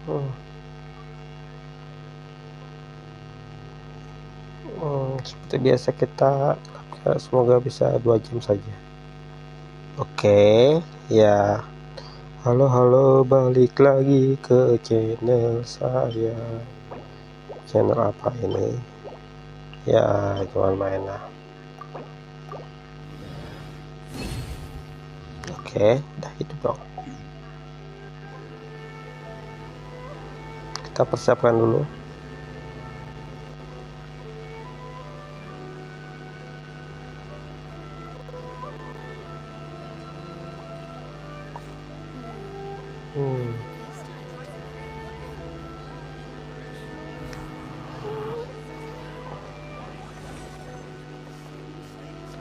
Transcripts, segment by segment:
Hmm. Seperti biasa kita semoga bisa 2 jam saja. Oke, ya. Halo, balik lagi ke channel saya. Channel apa ini? Ya, cuman main lah. Oke, udah itu dong. Kita persiapkan dulu.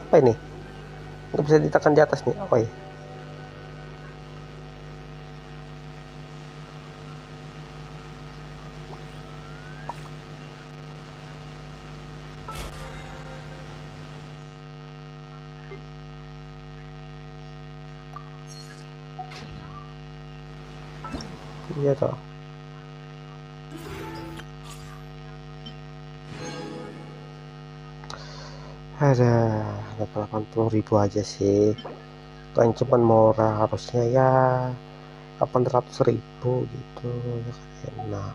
Apa ini? Nggak bisa ditekan di atas nih. Apa ya? Iya toh. Dapat 80.000 aja sih. Kan cuman murah, harusnya ya 800.000 gitu ya kan enak.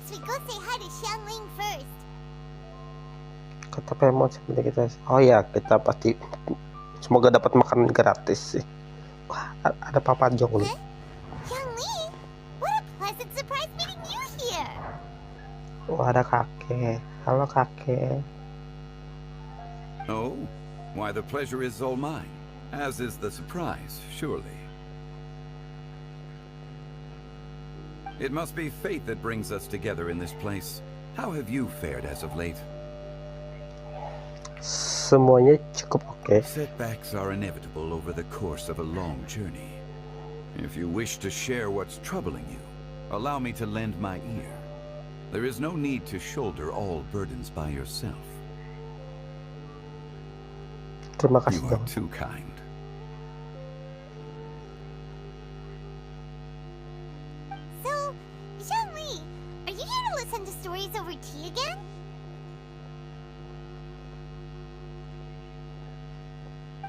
We go say hi to Xiangling first. Kata Pemon seperti kita. Oh ya, kita pasti semoga dapat makanan gratis sih. Wah, ada Papa Jong nih. Xiangling, what a pleasant surprise meeting you here. Wah, ada kakek. Halo kakek. Oh, why the pleasure is all mine, as is the surprise, surely. It must be fate that brings us together in this place. How have you fared as of late? Semuanya cukup oke. Setbacks are inevitable over the course of a long journey. If you wish to share what's troubling you, allow me to lend my ear. There is no need to shoulder all burdens by yourself. Terima kasih You are dong. too kind. Over tea again?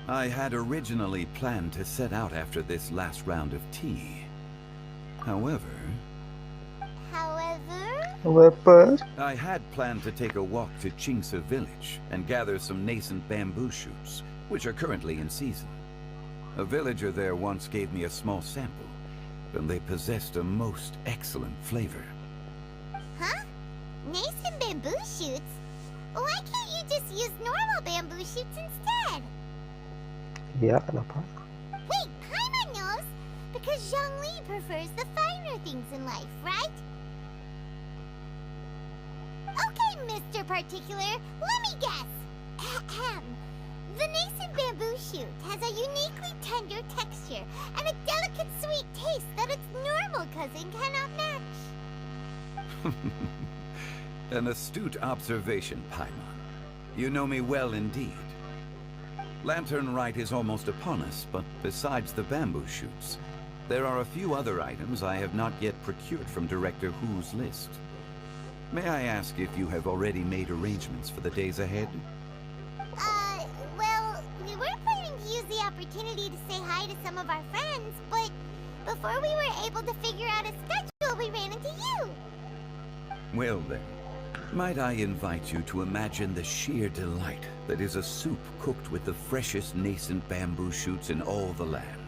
I had originally planned to set out after this last round of tea. However, I had planned to take a walk to Chingsa village and gather some nascent bamboo shoots, which are currently in season. A villager there once gave me a small sample, and they possessed a most excellent flavor. Huh? Nascent bamboo shoots? Why can't you just use normal bamboo shoots instead? Ya, kenapa? Wait, Paimon knows! Because Zhongli prefers the finer things in life, right? Okay, Mr. Particular, let me guess. Ahem. The nascent bamboo shoot has a uniquely tender texture and a delicate sweet taste that its normal cousin cannot match. An astute observation, Paimon. You know me well indeed. Lantern Rite is almost upon us, but besides the bamboo shoots, there are a few other items I have not yet procured from Director Hu's list. May I ask if you have already made arrangements for the days ahead? Well, we were planning to use the opportunity to say hi hi to some of our friends, but before we were able to figure out a schedule, we ran into you. Well then, might I invite you to imagine the sheer delight that is a soup cooked with the freshest nascent bamboo shoots in all the land.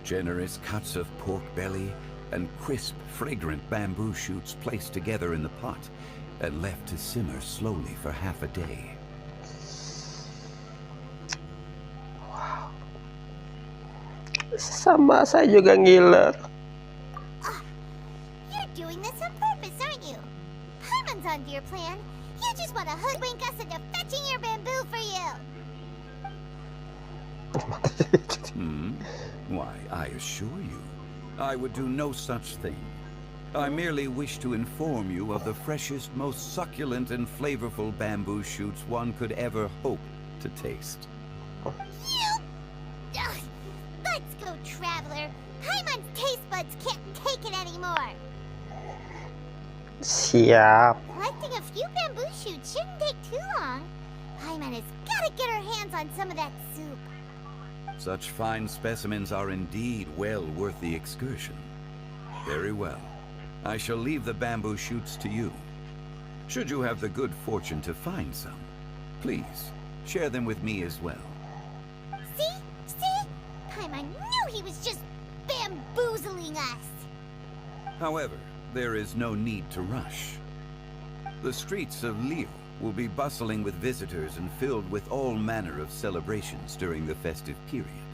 Generous cuts of pork belly and crisp, fragrant bamboo shoots placed together in the pot and left to simmer slowly for half a day. Sama, saya juga ngiler. You're doing this on purpose, aren't you? Paimon's onto your plan. You just want to hoodwink us into fetching your bamboo for you. Why, I assure you, I would do no such thing. I merely wish to inform you of the freshest, most succulent and flavorful bamboo shoots one could ever hope to taste. You... Ugh. Let's go, Traveler. Paimon's taste buds can't take it anymore. Siap. Collecting a few bamboo shoots shouldn't take too long. Paimon has got to get her hands on some of that soup. Such fine specimens are indeed well worth the excursion. Very well. I shall leave the bamboo shoots to you. Should you have the good fortune to find some, please share them with me as well. See? Paimon knew he was just bamboozling us. However, there is no need to rush. The streets of Lille will be bustling with visitors and filled with all manner of celebrations during the festive period.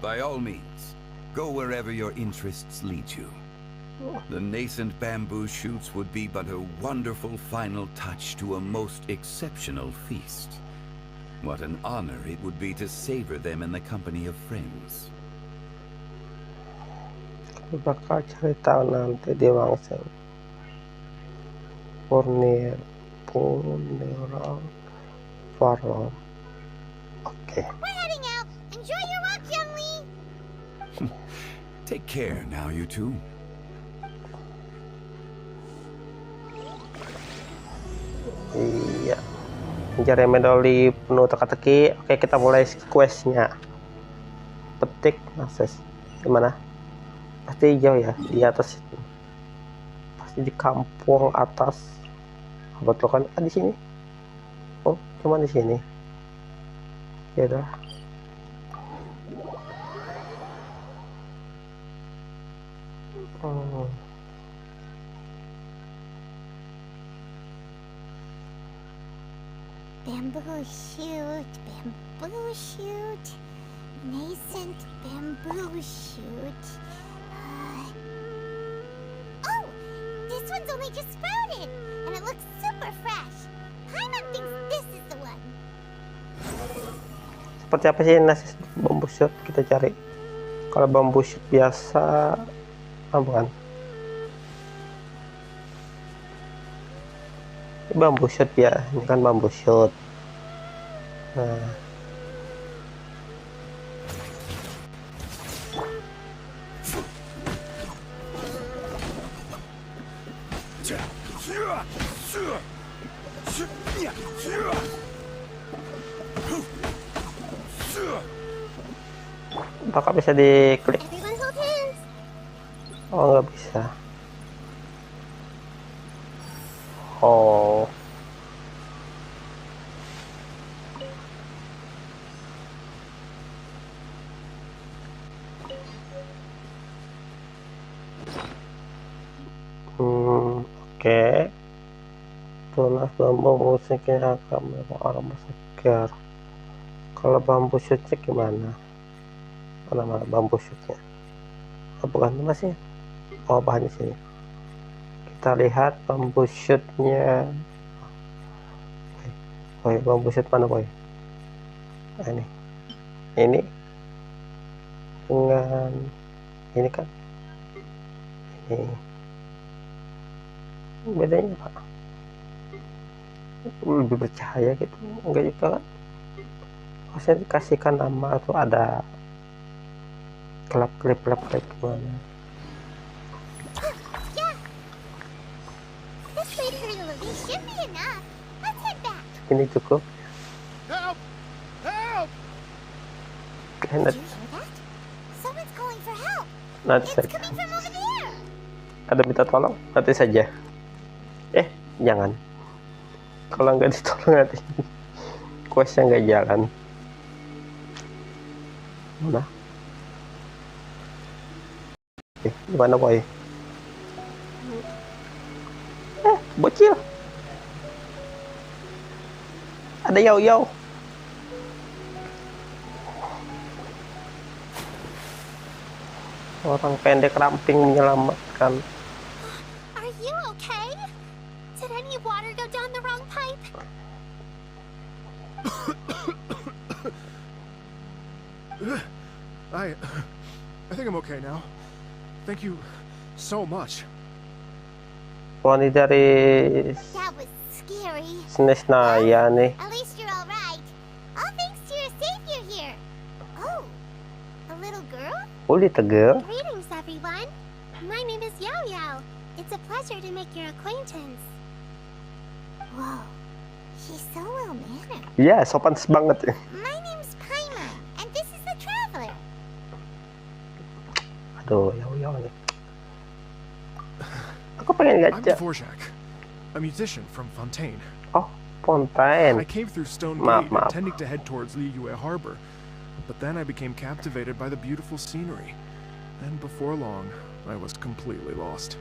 By all means, go wherever your interests lead you. The nascent bamboo shoots would be but a wonderful final touch to a most exceptional feast. What an honor it would be to savor them in the company of friends. Bakal cari tahu nanti di lonceng. Purnir Farm. Okay. We're heading out. Enjoy your walk, youngling. Take care now, you two. Iya. Mencari medali penuh teka-teki. Oke, kita mulai questnya. Petik akses. Gimana? Pasti jauh ya, di atas itu. Pasti di kampung atas. Betul kan? Di sini. Oh, cuma di sini. Ya udah. Bamboo shoot, nascent bamboo shoot. Oh, this one's only just sprouted, and it looks super fresh. Paimon thinks this is the one. Seperti apa sih nasi bambu shoot kita cari? Kalau bambu shoot biasa, bukan? Ini bambu shoot ya, ini kan bambu shoot. Nah. Apakah bisa diklik? Oh, nggak bisa. Oh. Oke. Tunas bambu musiknya akan membawa aroma segar. Kalau bambu shootnya gimana? Mana bambu shootnya? Oh, bukan masih. Oh, bahannya sini. Kita lihat bambu shootnya. Boy, bambu shoot mana boy? Nah, ini dengan ini kan ini bedanya pak, lebih bercahaya gitu, enggak juga kan? Maksudnya dikasihkan nama atau ada klip gimana? Ini cukup. Help! Help! Enak. Did you hear that? Nanti It's saja. coming from over there. Ada minta tolong? Nanti saja. Jangan. Kalau nggak ditolong nanti questnya nggak jalan. Mana? Gimana boy? Bocil. Ada yau-yau. Orang pendek ramping menyelamatkan. Are you okay? Did any water go down the wrong pipe? I think I'm okay now. Thank you so much. Ini dari That was scary. SNES Naya nih. At least you're all right. All thanks to your savior here. Oh, a little girl? Little girl. Greetings, everyone. My name is Yao Yao. It's a pleasure to make your acquaintance. Whoa, she's so well-mannered. Ya, sopan banget ya. My name's Paimon, and this is the traveler. Aduh, yau-yau nih. Aku pengen I'm gacha. Dvorak, a musician from Fontaine. Oh, Fontaine. I came through Stone Maaf, Gate maaf. intending to head towards Liyue Harbor, but then I became captivated by the beautiful scenery. And before long, I was completely lost.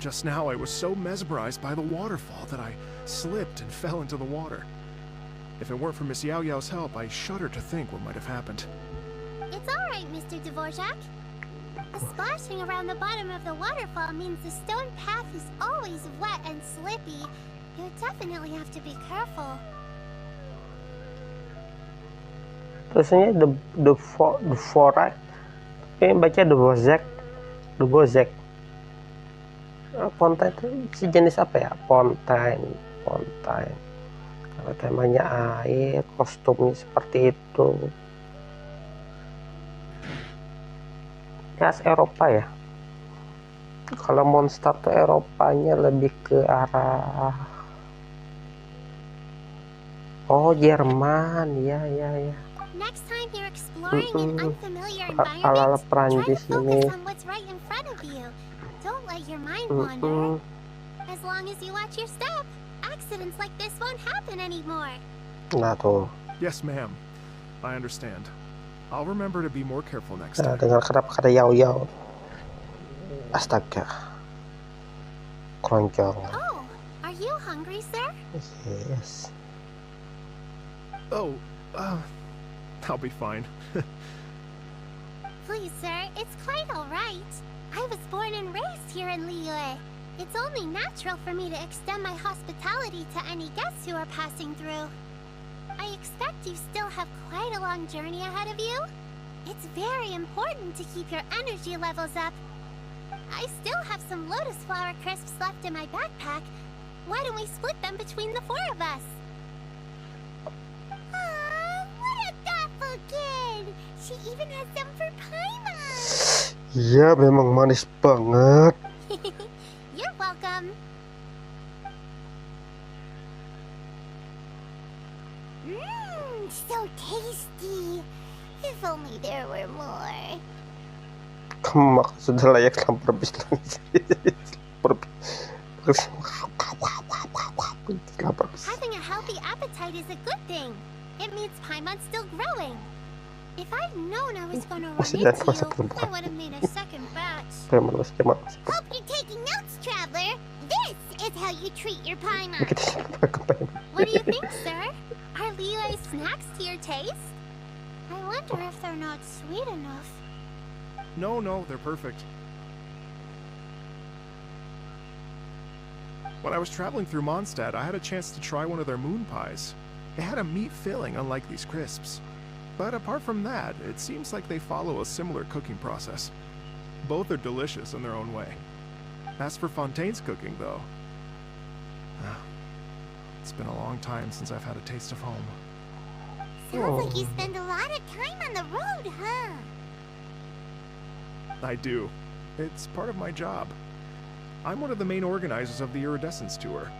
Just now I was so mesmerized by the waterfall that I slipped and fell into the water. If it weren't for Miss Yao Yao's help, I shudder to think what might have happened. It's all right, Mr. Dvorak. Splashing around the bottom of the waterfall means the stone path is always wet and slippy. You definitely have to be careful. Tulisannya Dvorak. Ini baca Dvorak. Fontaine itu sejenis apa ya? Fontaine. Kalau temanya air, kostumnya seperti itu. Ya, Eropa ya. Kalau monster tuh Eropanya lebih ke arah Jerman. Ya. Next time you're exploring an unfamiliar Ala-ala environment, try to Perancis ini. focus on what's right in front of you. Don't let your mind wander. As long as you watch your step, accidents like this won't happen anymore. Nah tuh. Yes, ma'am. I understand. I'll remember to be more careful next Nah, time. dengar kenapa kata yau-yau. Astaga. Keroncong. Oh, are you hungry, sir? Yes. Oh, I'll be fine. Please, sir, it's quite all right. I was born and raised here in Liyue. It's only natural for me to extend my hospitality to any guests who are passing through. I expect you still have quite a long journey ahead of you. It's very important to keep your energy levels up. I still have some lotus flower crisps left in my backpack. Why don't we split them between the four of us? Aw, what a thoughtful kid! She even has some for Paimon! Iya, memang manis banget. You're welcome. So tasty. If only there were more. Kamu makan sudah layak lapar bis Having a healthy appetite is a good thing. It means Paimon's still growing. If I'd known I was going to run into you, I would have made a second batch. Hope you're taking notes, traveler. This is how you treat your Paimon. What do you think, sir? Are Liyue snacks to your taste? I wonder if they're not sweet enough. No, they're perfect. When I was traveling through Mondstadt, I had a chance to try one of their moon pies. It had a meat filling, unlike these crisps. But apart from that, it seems like they follow a similar cooking process. Both are delicious in their own way. As for Fontaine's cooking, though, it's been a long time since I've had a taste of home. Sounds like you spend a lot of time on the road, huh? I do. It's part of my job. I'm one of the main organizers of the Iridescence Tour.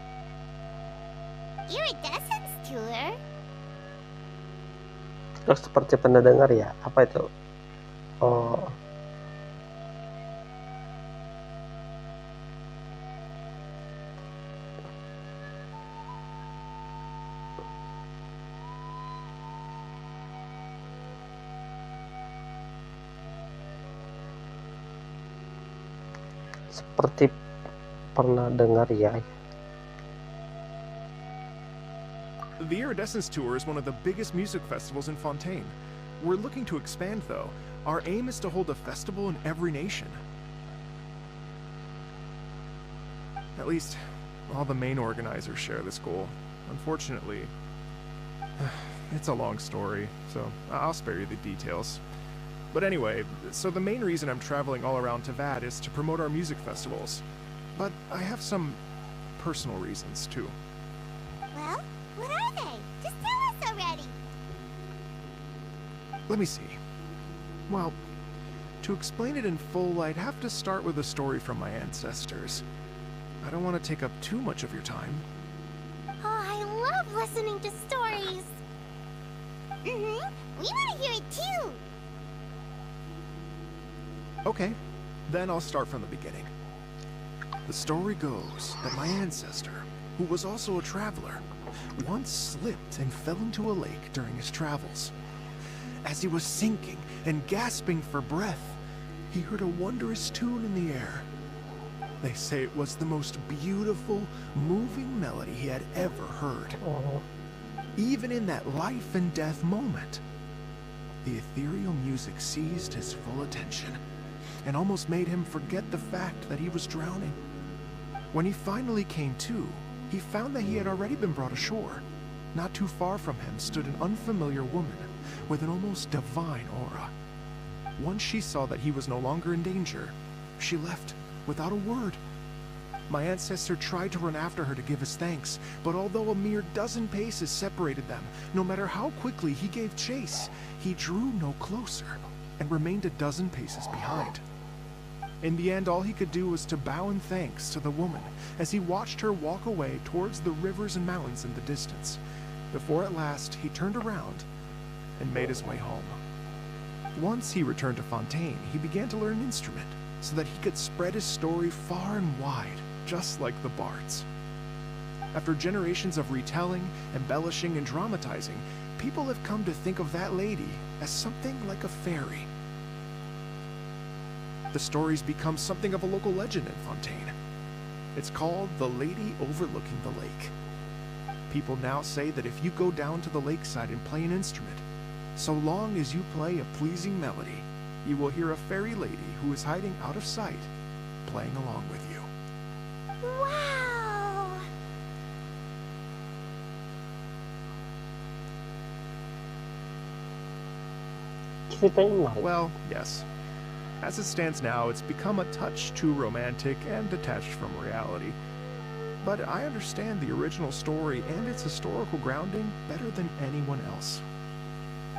Iridescence tour? Terus seperti pernah dengar ya, apa itu? Seperti pernah dengar ya. The Iridescence Tour is one of the biggest music festivals in Fontaine. We're looking to expand, though. Our aim is to hold a festival in every nation. At least, all the main organizers share this goal. Unfortunately, it's a long story, so I'll spare you the details. But anyway, so the main reason I'm traveling all around Tavad is to promote our music festivals. But I have some personal reasons, too. Well, what are they? Just tell us already. Let me see. Well, to explain it in full, I'd have to start with a story from my ancestors. I don't want to take up too much of your time. Oh, I love listening to stories. We want to hear it too. Okay, then I'll start from the beginning. The story goes that my ancestor, who was also a traveler, once slipped and fell into a lake during his travels. As he was sinking and gasping for breath, he heard a wondrous tune in the air. They say it was the most beautiful, moving melody he had ever heard. Even in that life and death moment, the ethereal music seized his full attention and almost made him forget the fact that he was drowning. When he finally came to, he found that he had already been brought ashore. Not too far from him stood an unfamiliar woman with an almost divine aura. Once she saw that he was no longer in danger, she left without a word. My ancestor tried to run after her to give his thanks, but although a mere dozen paces separated them, no matter how quickly he gave chase, he drew no closer and remained a dozen paces behind. In the end, all he could do was to bow in thanks to the woman as he watched her walk away towards the rivers and mountains in the distance, before at last he turned around and made his way home. Once he returned to Fontaine, he began to learn an instrument so that he could spread his story far and wide, just like the bards. After generations of retelling, embellishing, and dramatizing, people have come to think of that lady as something like a fairy. The story's become something of a local legend in Fontaine. It's called The Lady Overlooking the Lake. People now say that if you go down to the lakeside and play an instrument, so long as you play a pleasing melody, you will hear a fairy lady who is hiding out of sight, playing along with you. Wow. Ceritanya menarik. Well, yes. As it stands now, it's become a touch too romantic and detached from reality. But I understand the original story and its historical grounding better than anyone else.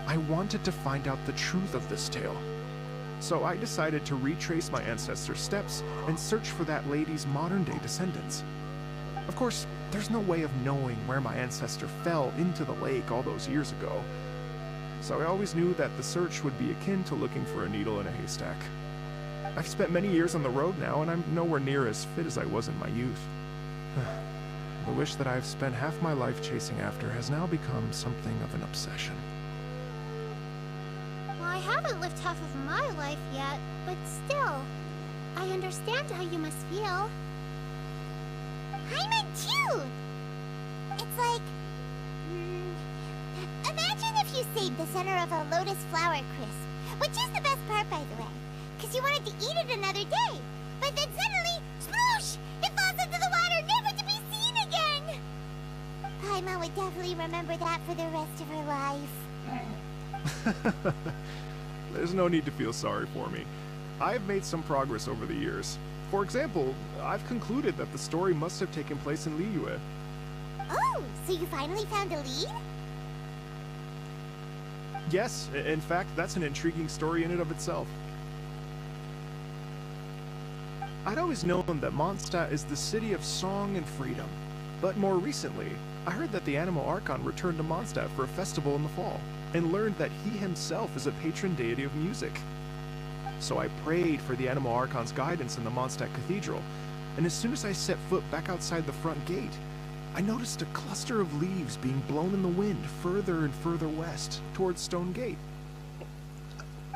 I wanted to find out the truth of this tale. So I decided to retrace my ancestors' steps and search for that lady's modern-day descendants. Of course, there's no way of knowing where my ancestor fell into the lake all those years ago. So I always knew that the search would be akin to looking for a needle in a haystack. I've spent many years on the road now, and I'm nowhere near as fit as I was in my youth. The wish that I've spent half my life chasing after has now become something of an obsession. Well, I haven't lived half of my life yet, but still, I understand how you must feel. I'm in too! It's like... imagine if you saved the center of a lotus flower crisp, which is the best part, by the way, because you wanted to eat it another day, but then suddenly, sploosh! It falls into the water, never to be seen again! Paimon would definitely remember that for the rest of her life. There's no need to feel sorry for me. I've made some progress over the years. For example, I've concluded that the story must have taken place in Liyue. Oh, so you finally found a lead? Yes, in fact, that's an intriguing story in and of itself. I'd always known that Mondstadt is the city of song and freedom, but more recently, I heard that the Animal Archon returned to Mondstadt for a festival in the fall, and learned that he himself is a patron deity of music. So I prayed for the Animal Archon's guidance in the Mondstadt Cathedral, and as soon as I set foot back outside the front gate, I noticed a cluster of leaves being blown in the wind further and further west, towards Stone Gate.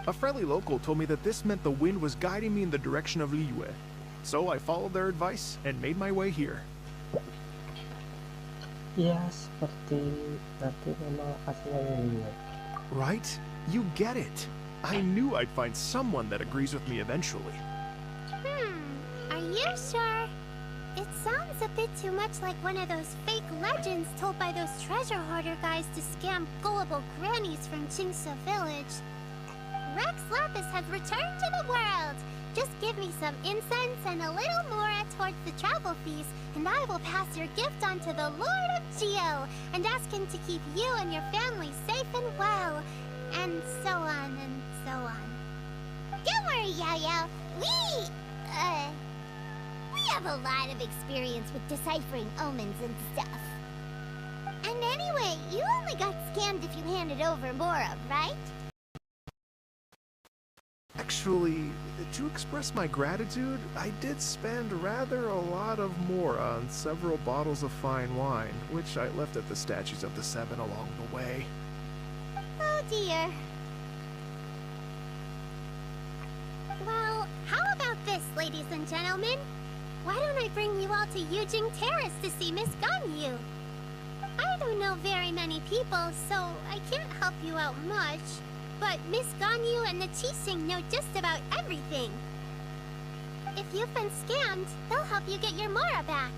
A friendly local told me that this meant the wind was guiding me in the direction of Liyue. So I followed their advice and made my way here. Ya, seperti nanti memang kasihnya ini. Right? You get it. I knew I'd find someone that agrees with me eventually. Are you sure? It sounds a bit too much like one of those fake legends told by those treasure hoarder guys to scam gullible grannies from Chingsa village. Rex Lapis has returned to the world. Just give me some incense and a little more towards the travel fees, and I will pass your gift on to the Lord of Geo and ask him to keep you and your family safe and well, and so on and so on. Don't worry, Yao-Yao. We have a lot of experience with deciphering omens and stuff. And anyway, you only got scammed if you handed over Mora, right? Actually, to express my gratitude, I did spend rather a lot of more on several bottles of fine wine, which I left at the statues of the Seven along the way. Oh dear. Well, how about this, ladies and gentlemen? Why don't I bring you all to Yujing Terrace to see Miss Ganyu? I don't know very many people, so I can't help you out much. But Miss Ganyu and the Qixing know just about everything. If you've been scammed, they'll help you get your Mora back.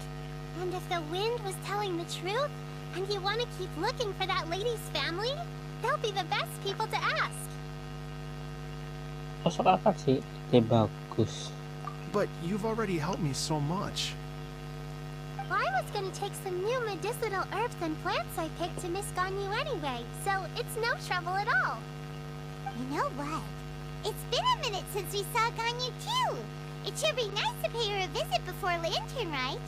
And if the wind was telling the truth, and you want to keep looking for that lady's family, they'll be the best people to ask. Masuk akal sih, ide bagus. But you've already helped me so much. Well, I was gonna take some new medicinal herbs and plants I picked to Miss Ganyu anyway, so it's no trouble at all. You know what? It's been a minute since we saw Ganyu too. It should be nice to pay her a visit before Lantern, right?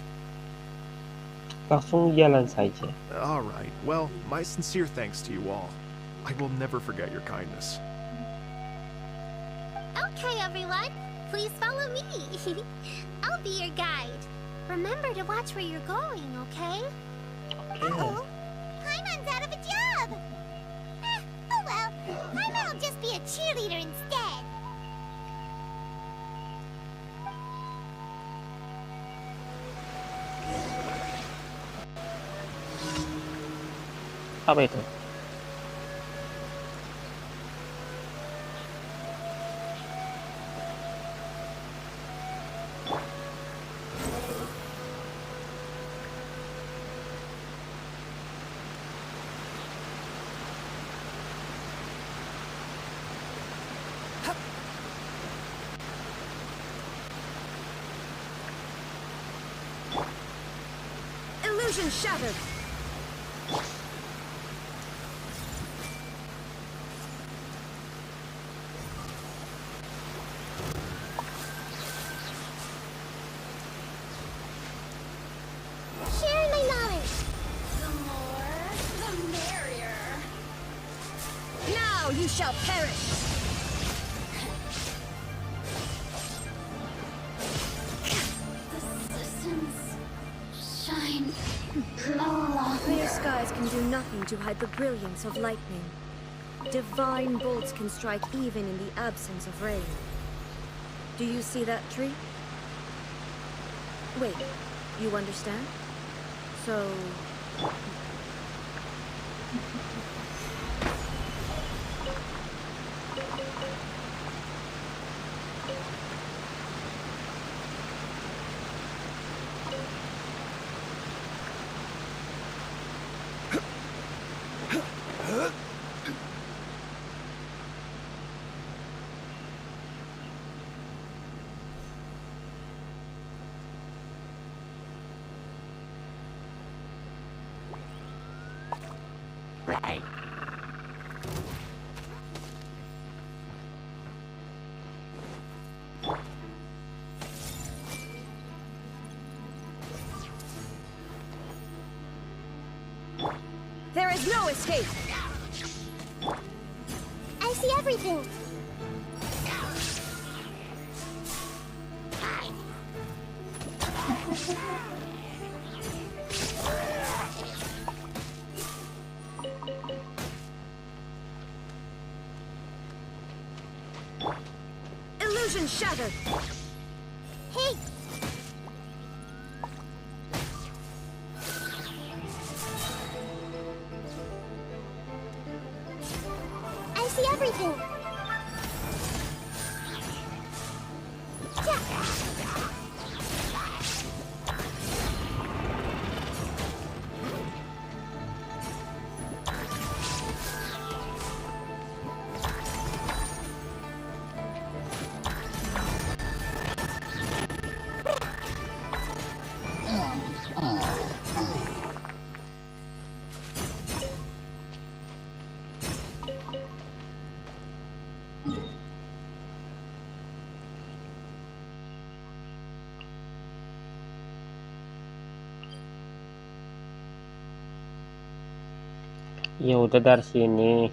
Langsung jalan saja. All right. Well, my sincere thanks to you all. I will never forget your kindness. Okay, everyone. Please follow me. I'll be your guide. Remember to watch where you're going, okay? Uh-oh. Paimon's out of a job. Oh well. Paimon will just be a cheerleader instead. Apa itu? Illusion shattered. Share my knowledge. The more, the merrier. Now you shall perish. The systems shine longer. Clear skies can do nothing to hide the brilliance of lightning. Divine bolts can strike even in the absence of rain. Do you see that tree? Wait, you understand? So... There is no escape! I see everything. Illusion shattered! Hey, everything. Ya udah dari sini.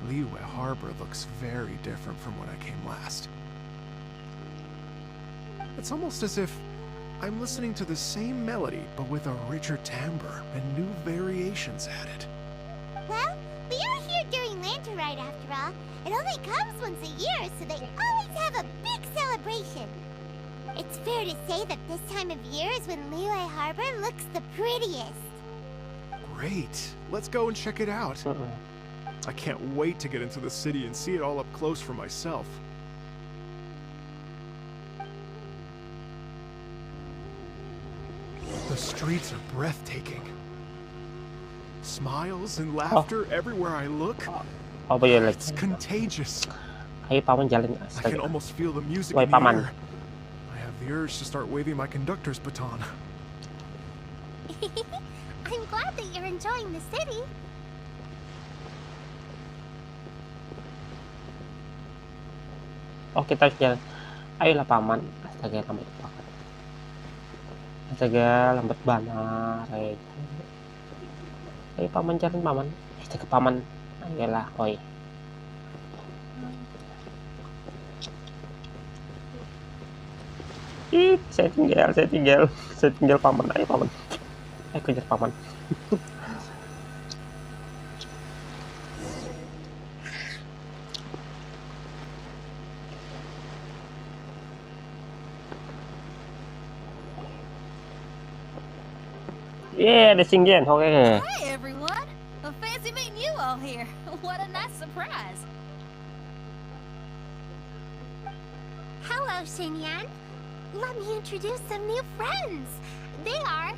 Liyue Harbor looks very different from when I came last. It's almost as if I'm listening to the same melody, but with a richer timbre and new variations added. Well, we are here during Lantern Rite after all. It only comes once a year, so they always have a big celebration. It's fair to say that this time of year is when Liyue Harbor looks the prettiest. Great! Let's go and check it out. I can't wait to get into the city and see it all up close for myself. The streets are breathtaking. Smiles and laughter everywhere I look. Oh iya lagi. It's contagious. Ayo paman jalan. I can almost feel the music Woi in the paman. air. I have the urge to start waving my conductor's baton. I'm glad that you're enjoying the city. Oh kita harus jalan. Ayolah paman. Astaga lambat banget. Astaga lambat banget. Ayo paman jalan paman. Astaga paman. Ayolah oi. Saya tinggal paman. Ayo paman. Ayo kejar paman. Yeah, the Shingen. Okay. Hi, everyone. Fancy meeting you all here. What a nice surprise. Hello, Xinyan. Let me introduce some new friends. They are...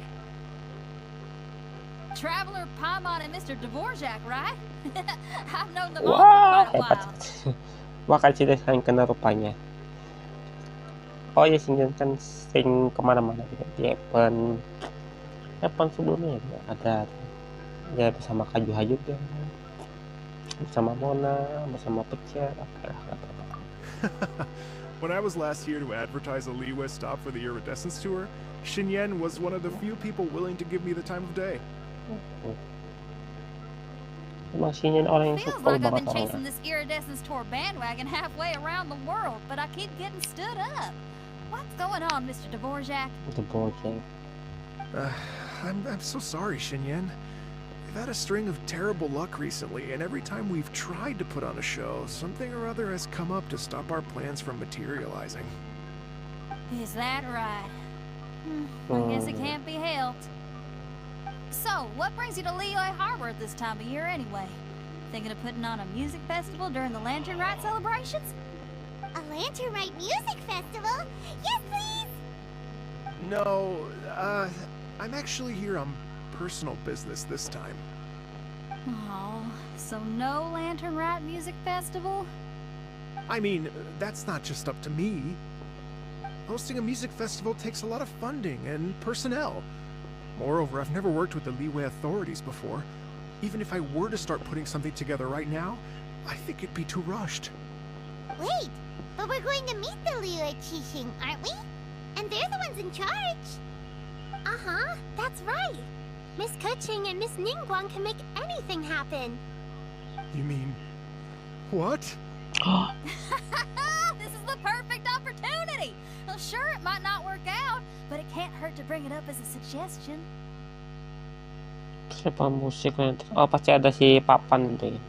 Traveler, Paimon, and Mr. Dvorak, right? I've known them all for Wah, quite a hebat. while. Makasih deh yang kena rupanya. Oh ya, Shingen kan sering kemana-mana gitu. Di Evan sebelumnya ya, ada ya bersama Kajuha juga, bersama Mona, bersama Pecer. When I was last here to advertise a Liyue stop for the Iridescence tour, Xinyan was one of the few people willing to give me the time of day. Emang Shingen orang yang Feels supel like I've banget been chasing orangnya. this Iridescence tour bandwagon halfway around the world, but I keep getting stood up. What's going on, Mr. Dvorak? The Bojack. I'm so sorry, Xinyan. We've had a string of terrible luck recently, and every time we've tried to put on a show, something or other has come up to stop our plans from materializing. Is that right? I guess it can't be helped. So, what brings you to Liyue Harbor at this time of year anyway? Thinking of putting on a music festival during the Lantern Rite celebrations? A Lantern Rite music festival? Yes, please! No, I'm actually here on personal business this time. Oh, so no Lantern Rite music festival? I mean, that's not just up to me. Hosting a music festival takes a lot of funding and personnel. Moreover, I've never worked with the Liyue authorities before. Even if I were to start putting something together right now, I think it'd be too rushed. Wait, but we're going to meet the Liyue Qixing, aren't we? And they're the ones in charge. Uh-huh, that's right. Miss Keqing and Miss Ningguang can make anything happen. You mean... what? This is the perfect opportunity! Well, sure, it might not work out, but it can't hurt to bring it up as a suggestion. Siapa musik nanti? Oh, pasti ada si Papan itu ya.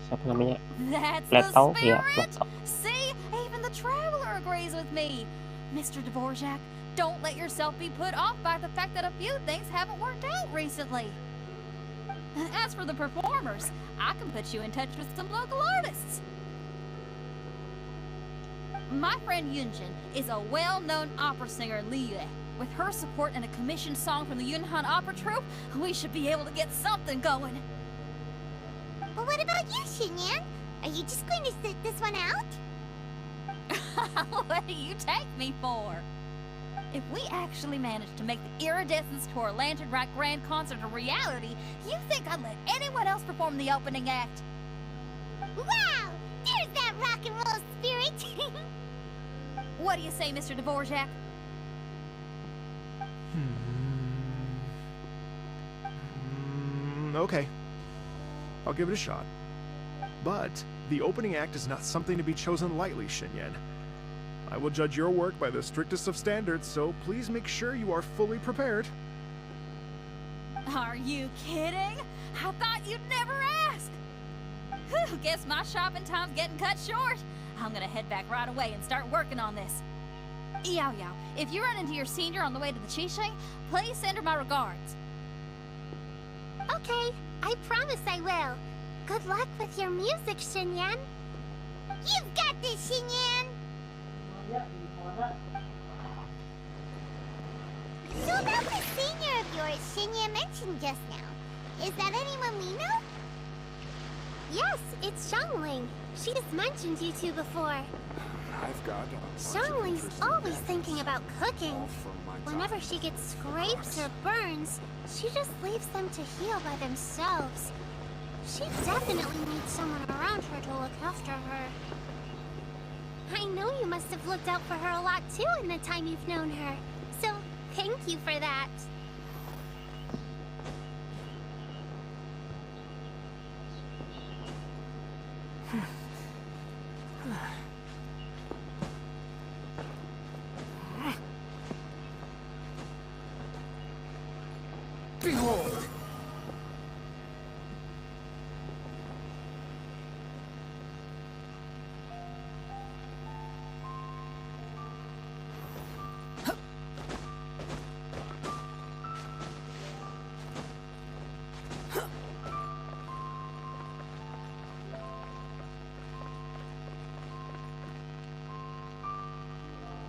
Siapa namanya? That's Letao? the Iya, spirit! Letao. See? Even the traveler agrees with me. Mr. Dvorak, don't let yourself be put off by the fact that a few things haven't worked out recently. As for the performers, I can put you in touch with some local artists. My friend Yunjin is a well-known opera singer in Liyue. With her support and a commissioned song from the Yunhan Opera Troupe, we should be able to get something going. But what about you, Xinyan? Are you just going to sit this one out? What do you take me for? If we actually manage to make the Iridescence Tour Lantern Right Grand Concert a reality, you think I'd let anyone else perform the opening act? Wow! There's that rock and roll spirit! What do you say, Mr. Dvorak? Okay. I'll give it a shot. But the opening act is not something to be chosen lightly, Xinyan. I will judge your work by the strictest of standards, so please make sure you are fully prepared. Are you kidding? I thought you'd never ask. Whew, guess my shopping time's getting cut short. I'm gonna head back right away and start working on this. Yao Yao, if you run into your senior on the way to the Qixing, please send her my regards. Okay, I promise I will. Good luck with your music, Xinyan. You've got this, Xinyan! So about the senior of yours Xinyan mentioned just now, is that anyone we know? Yes, it's Xiangling. She's mentioned you two before. I've got Xiangling's always thinking about cooking. Whenever she gets scrapes or burns, she just leaves them to heal by themselves. She definitely needs someone around her to look after her. I know you must have looked out for her a lot too in the time you've known her. So, thank you for that. Behold!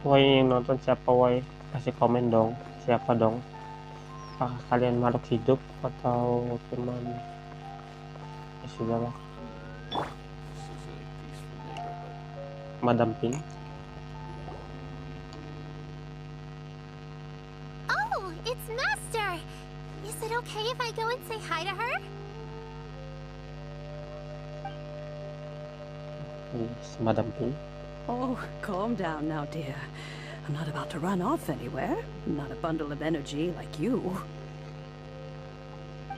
Woi, yang nonton siapa woi? Kasih komen dong. Siapa dong? Apakah kalian makhluk hidup atau gimana? Ya sudahlah. Madam Pink. Oh, it's Master! Is it okay if I go and say hi to her? Yes, Madam Pink. Oh, calm down now, dear. I'm not about to run off anywhere. Not a bundle of energy like you.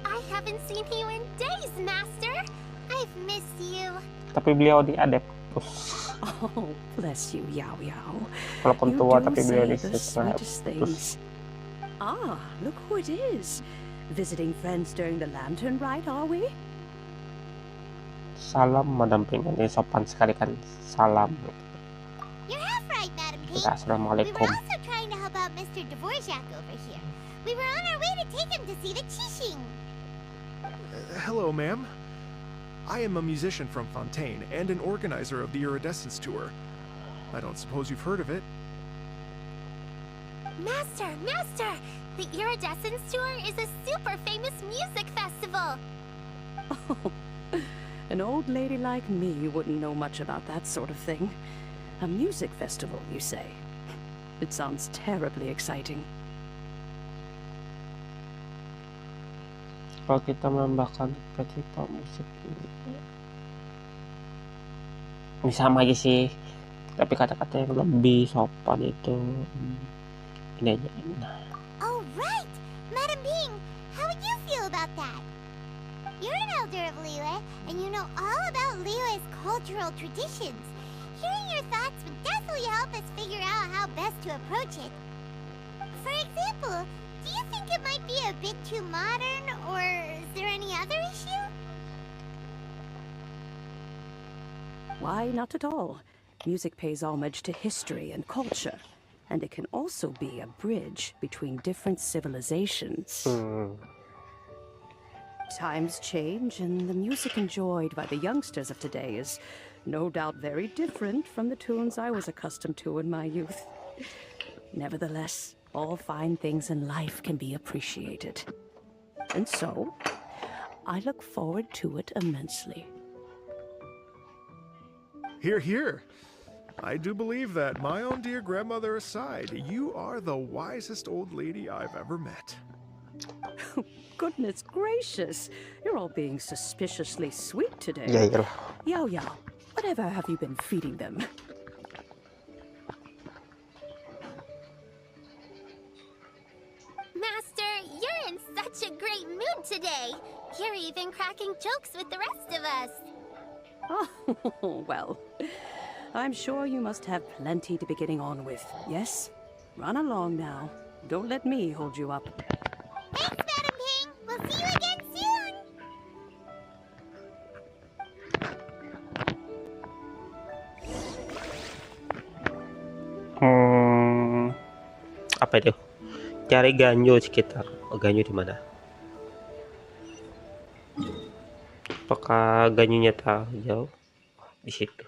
I haven't seen you in days, Master. I've missed you. Tapi beliau di Adeptus. Oh, bless you, Yao Yao. Walaupun You tua do tapi beliau di say the sweetest Adeptus. things. Ah, look who it is. Visiting friends during the lantern rite, are we? Salam Madam Pink. Ini sopan sekali kan. Salam. You're half right, Madam Pink. We Assalamualaikum. were also trying to help out Mr. Dvorak over here. We were on our way to take him to see the Qixing. Hello, ma'am. I am a musician from Fontaine and an organizer of the Iridescence Tour. I don't suppose you've heard of it. Master! The Iridescence Tour is a super famous music festival. Oh, an old lady like me wouldn't know much about that sort of thing. A music festival, you say? It sounds terribly exciting. Kalau kita menambahkan efek musik ini sama aja sih, tapi kata-kata yang lebih sopan itu ini aja. Oh, right! Madam Bing, how would you feel about that? You're an elder of Liyue, and you know all about Liyue's cultural traditions. Hearing your thoughts would definitely help us figure out how best to approach it. For example, do you think it might be a bit too modern, or is there any other issue? Why, not at all. Music pays homage to history and culture, and it can also be a bridge between different civilizations. Times change, and the music enjoyed by the youngsters of today is no doubt very different from the tunes I was accustomed to in my youth. Nevertheless, all fine things in life can be appreciated. And so, I look forward to it immensely. Hear, hear. I do believe that, my own dear grandmother aside, you are the wisest old lady I've ever met. Goodness gracious, you're all being suspiciously sweet today. Ya iyalah. Yao Yao, whatever have you been feeding them? Master, you're in such a great mood today. You're even cracking jokes with the rest of us. Oh, well, I'm sure you must have plenty to be getting on with, yes? Run along now. Don't let me hold you up. Thanks, Madam Ping. We'll see you again soon. Apa itu? Cari ganjo sekitar. Oh, ganjo di mana? Apakah ganjunya tahu jauh? Di situ.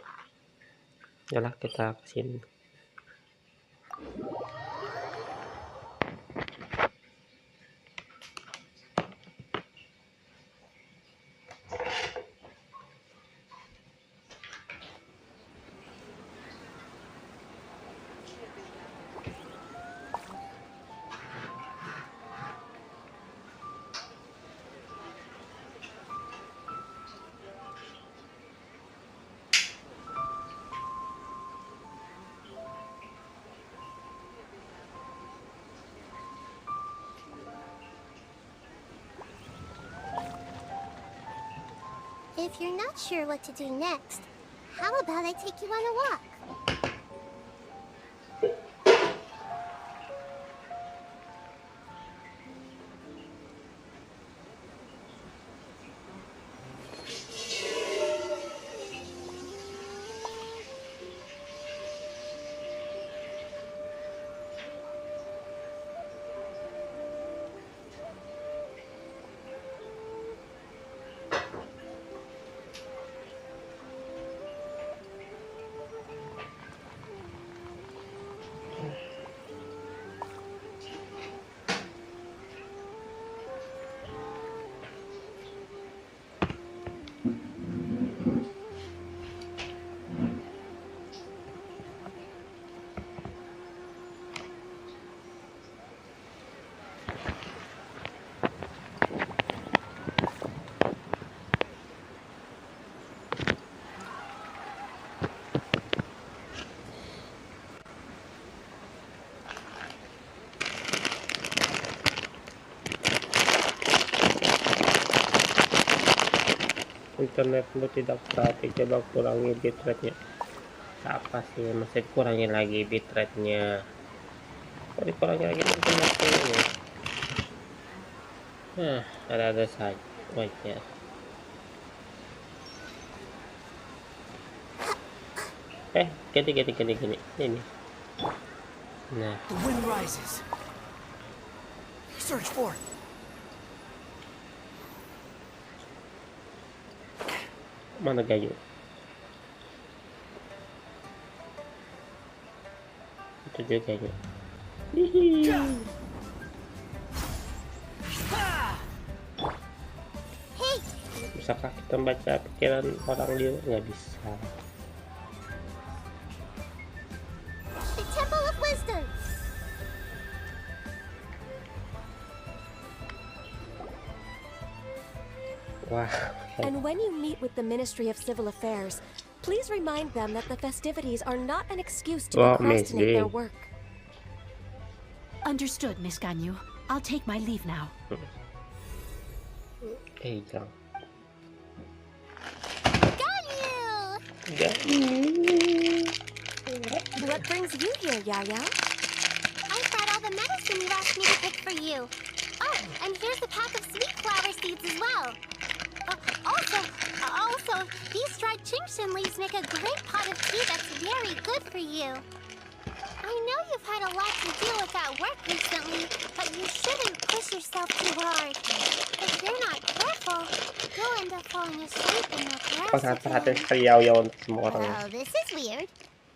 Yalah, kita ke sini. If you're not sure what to do next, how about I take you on a walk? Internetmu tidak stabil, coba kurangi bitrate-nya. Apa sih, masih kurangi lagi bitrate-nya? Kok dikurangi lagi internetnya? Ada saja wajah. Gini ini. Nah, The wind rises. Search for it. mana gayo? Itu juga gayo. Bisakah kita baca pikiran orang dia? Nggak bisa. The Temple of Wisdom. Wah. And when you meet with the Ministry of Civil Affairs, please remind them that the festivities are not an excuse to Wow, procrastinate their amazing. work. Understood, Miss Ganyu. I'll take my leave now. Ganyu. What brings you here, Yaya? I brought all the medicine you asked me to pick for you. Oh, and here's a pack of sweet flower seeds as well. Also, these dried chingshin leaves make a great pot of tea that's very good for you. I know you've had a lot to deal with at work recently, but you shouldn't push yourself too hard. If you're not careful, you'll end up falling asleep in the Kok grass sangat perhatian again. sekali Yao Yao untuk semua orang. Oh, this is weird.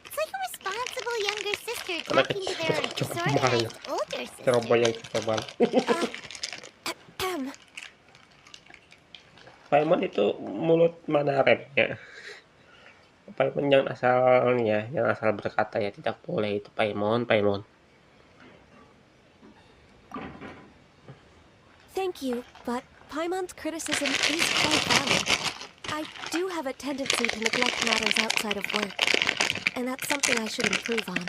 It's like a responsible younger sister Anak talking to kecil their coba disorganized older Ceroboh sister. yang coba. Paimon itu mulut mana remnya? Paimon yang asalnya, yang asal berkata ya tidak boleh itu Paimon. Thank you, but Paimon's criticism is quite valid. I do have a tendency to neglect matters outside of work, and that's something I should improve on.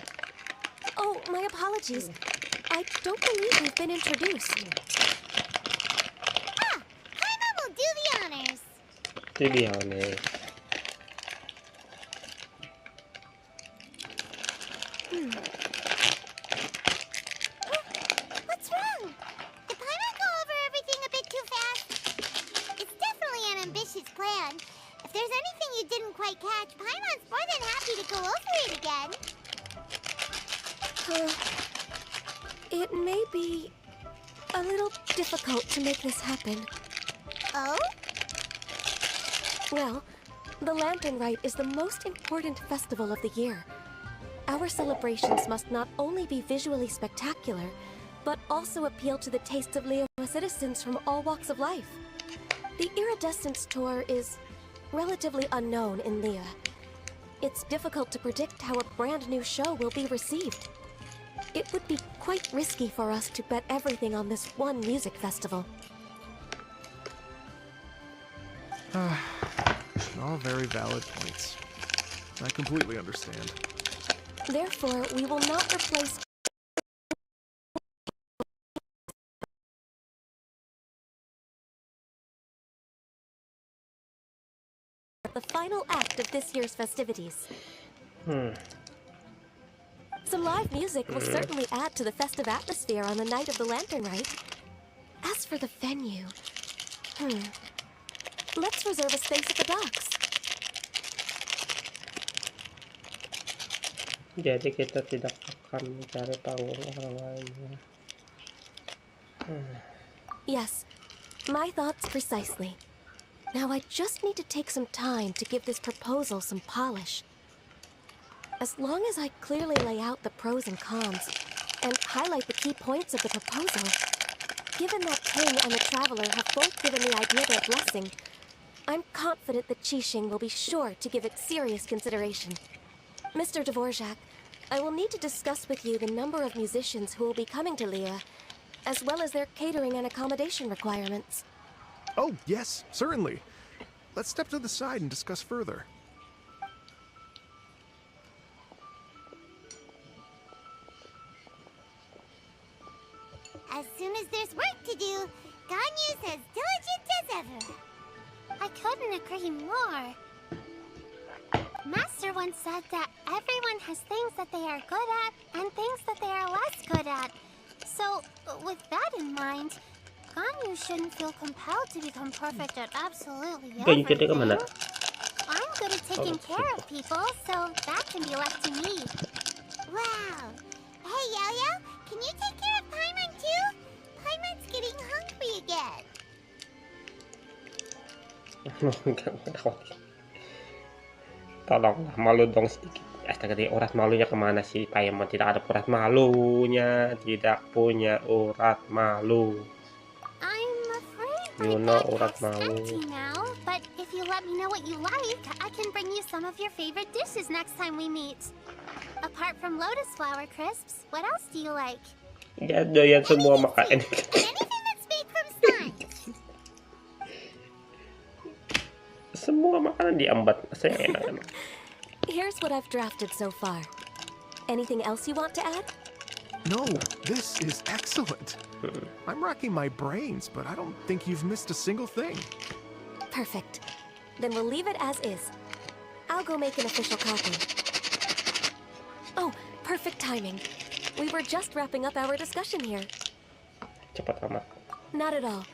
Oh, my apologies. I don't believe we've been introduced. Paimon will do the honors. Itu dia nih. What's wrong? Did Paimon go over everything a bit too fast? It's definitely an ambitious plan. If there's anything you didn't quite catch, Paimon's more than happy to go over it again. It may be a little difficult to make this happen. Oh? Well, the Lantern Rite is the most important festival of the year. Our celebrations must not only be visually spectacular, but also appeal to the tastes of Liyue citizens from all walks of life. The Iridescence Tour is relatively unknown in Liyue. It's difficult to predict how a brand new show will be received. It would be quite risky for us to bet everything on this one music festival. All very valid points. I completely understand. Therefore, we will not replace the final act of this year's festivities. Some live music will certainly add to the festive atmosphere on the night of the Lantern Rite. As for the venue, let's reserve a space at the docks. Jadi kita tidak akan mencari panggung orang lain. Yes, my thoughts precisely. Now I just need to take some time to give this proposal some polish. As long as I clearly lay out the pros and cons, and highlight the key points of the proposal, given that King and the Traveler have both given the idea their blessing, I'm confident that Qixing will be sure to give it serious consideration. Mr. Dvorak, I will need to discuss with you the number of musicians who will be coming to Liyue, as well as their catering and accommodation requirements. Oh, yes, certainly. Let's step to the side and discuss further. As soon as there's work to do, Ganyu's as diligent as ever. I couldn't agree more. Master once said that everyone has things that they are good at and things that they are less good at. So, with that in mind, Ganyu shouldn't feel compelled to become perfect at absolutely Ganyu kita everything. kemana? I'm good at taking care of people, so that can be left to me. Wow. Hey, Yo-Yo, can you take care of Paimon too? Paimon's getting hungry again. Tolonglah, malu dong sedikit. Astaga, urat malunya kemana sih Paimon? Tidak ada urat malunya, tidak punya urat malu. I'm afraid You my know backpack's urat malu. empty now, but if you let me know what you like, I can bring you some of your favorite dishes next time we meet. Apart from lotus flower crisps, what else do you like? Dia doyan semua Anything makanan. sweet, and anything that's made from slime. Semua makanan diambat, saya enak. Here's what I've drafted so far. Anything else you want to add? No, this is excellent. I'm racking my brains, but I don't think you've missed a single thing. Perfect. Then we'll leave it as is. I'll go make an official copy. Oh, perfect timing. We were just wrapping up our discussion here. Cepat amat. Not at all.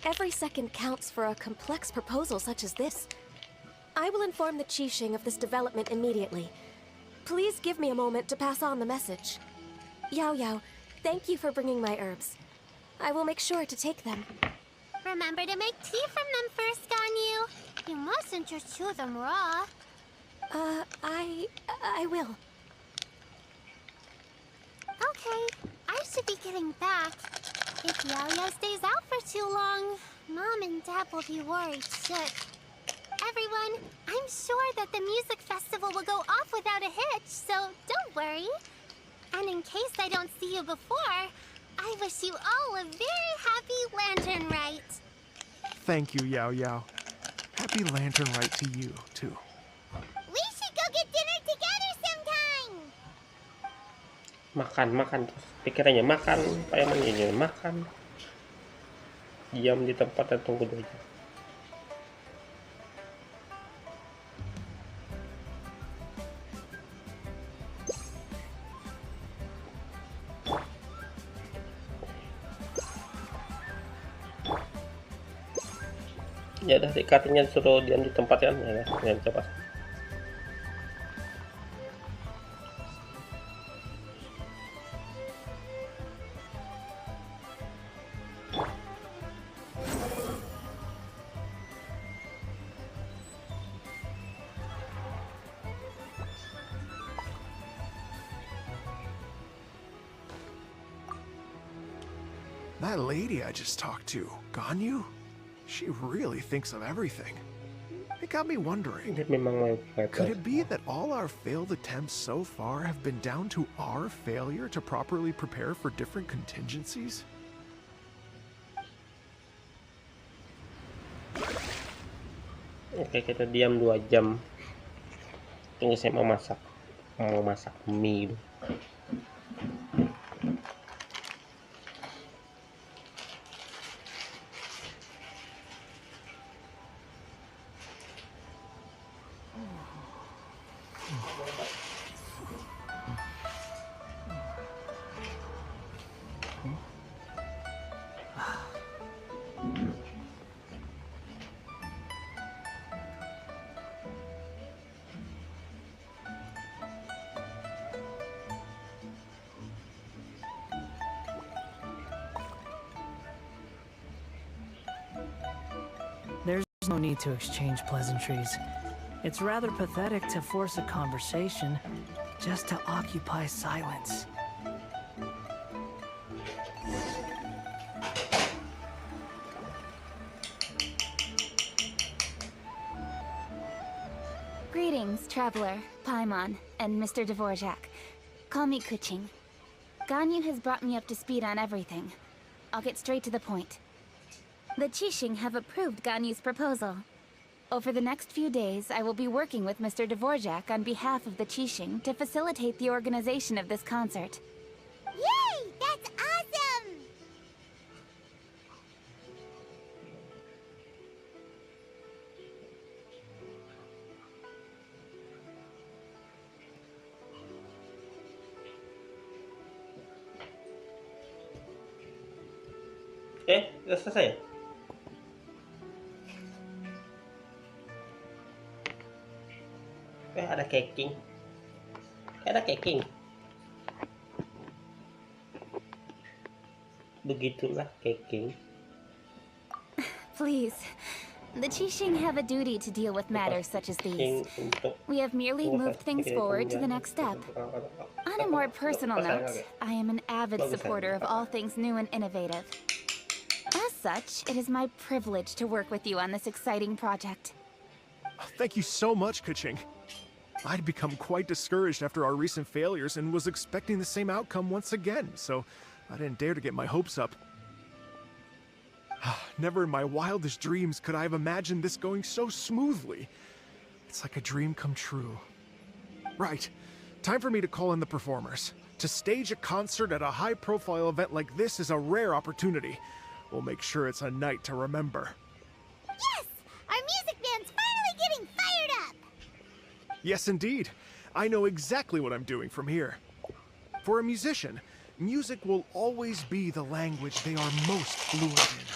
Every second counts for a complex proposal such as this. I will inform the Qixing of this development immediately. Please give me a moment to pass on the message. Yao Yao, thank you for bringing my herbs. I will make sure to take them. Remember to make tea from them first, Ganyu. You mustn't just chew them raw. I will. Okay, I should be getting back. If Yao Yao stays out for too long, Mom and Dad will be worried sick. Everyone, I'm sure that the music festival will go off without a hitch, so don't worry. And in case I don't see you before, I wish you all a very happy Lantern Rite. Thank you, Yao Yao. Happy Lantern Rite to you, too. We should go get dinner together sometime. Makan terus pikirannya makan, Paimon ini makan. Diam di tempat dan tunggu 2 jam. Ya udah dikatanya suruh diam di tempat ya, ya coba. That lady I just talked to, Ganyu, she really thinks of everything. It got me wondering, Dia memang mau could it be that all our failed attempts so far have been down to our failure to properly prepare for different contingencies? Oke, kita diam 2 jam. Tunggu saya mau masak mie dulu. There's no need to exchange pleasantries. It's rather pathetic to force a conversation just to occupy silence. Greetings, traveler, Paimon, and Mr. Dvorak. Call me Kuching. Ganyu has brought me up to speed on everything. I'll get straight to the point. The Qixing have approved Ganyu's proposal. Over the next few days, I will be working with Mr. Dvorak on behalf of the Qixing to facilitate the organization of this concert. Yay! That's awesome! Udah selesai. Ada caking. Ada caking. Begitulah caking. Please. The Qixing have a duty to deal with matters such as these. We have merely moved things forward to the next step. On a more personal note, I am an avid supporter of all things new and innovative. As such, it is my privilege to work with you on this exciting project. Thank you so much, Kuching. I'd become quite discouraged after our recent failures and was expecting the same outcome once again, so I didn't dare to get my hopes up. Never in my wildest dreams could I have imagined this going so smoothly. It's like a dream come true. Right. Time for me to call in the performers. To stage a concert at a high-profile event like this is a rare opportunity. We'll make sure it's a night to remember. Yes! Our music band's finally getting fired up! Yes, indeed. I know exactly what I'm doing from here. For a musician, music will always be the language they are most fluent in.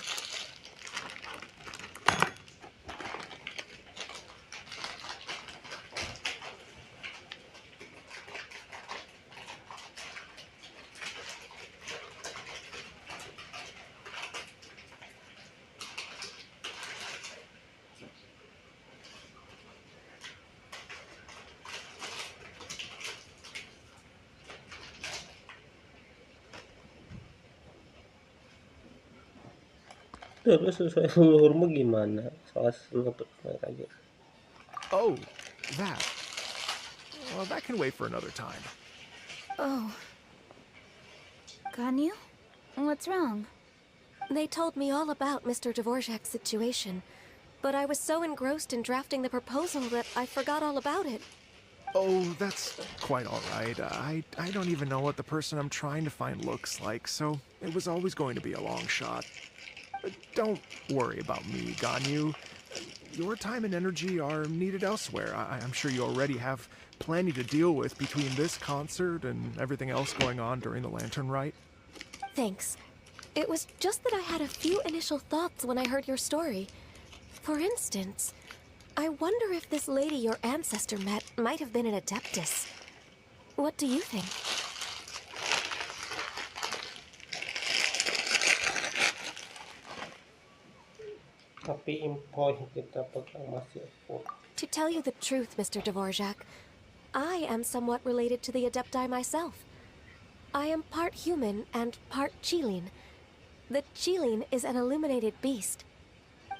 Terus sesuai leluhurmu gimana soal menutup aja? Oh, that. Well, that can wait for another time. Oh. Ganyu? What's wrong? They told me all about Mr. Dvorak's situation, but I was so engrossed in drafting the proposal that I forgot all about it. Oh, that's quite all right. I don't even know what the person I'm trying to find looks like, so it was always going to be a long shot. Don't worry about me, Ganyu. Your time and energy are needed elsewhere. I'm sure you already have plenty to deal with between this concert and everything else going on during the Lantern Rite. Thanks. It was just that I had a few initial thoughts when I heard your story. For instance, I wonder if this lady your ancestor met might have been an Adeptus. What do you think? Tapi info yang kita pegang masih full. To tell you the truth, Mr. Dvorak, I am somewhat related to the Adepti myself. I am part human and part Qilin. The Qilin is an illuminated beast.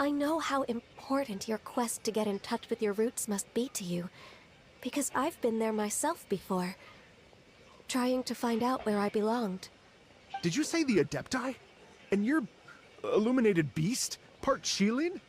I know how important your quest to get in touch with your roots must be to you, because I've been there myself before, trying to find out where I belonged. Did you say the Adepti? And you're illuminated beast? Part Qilin?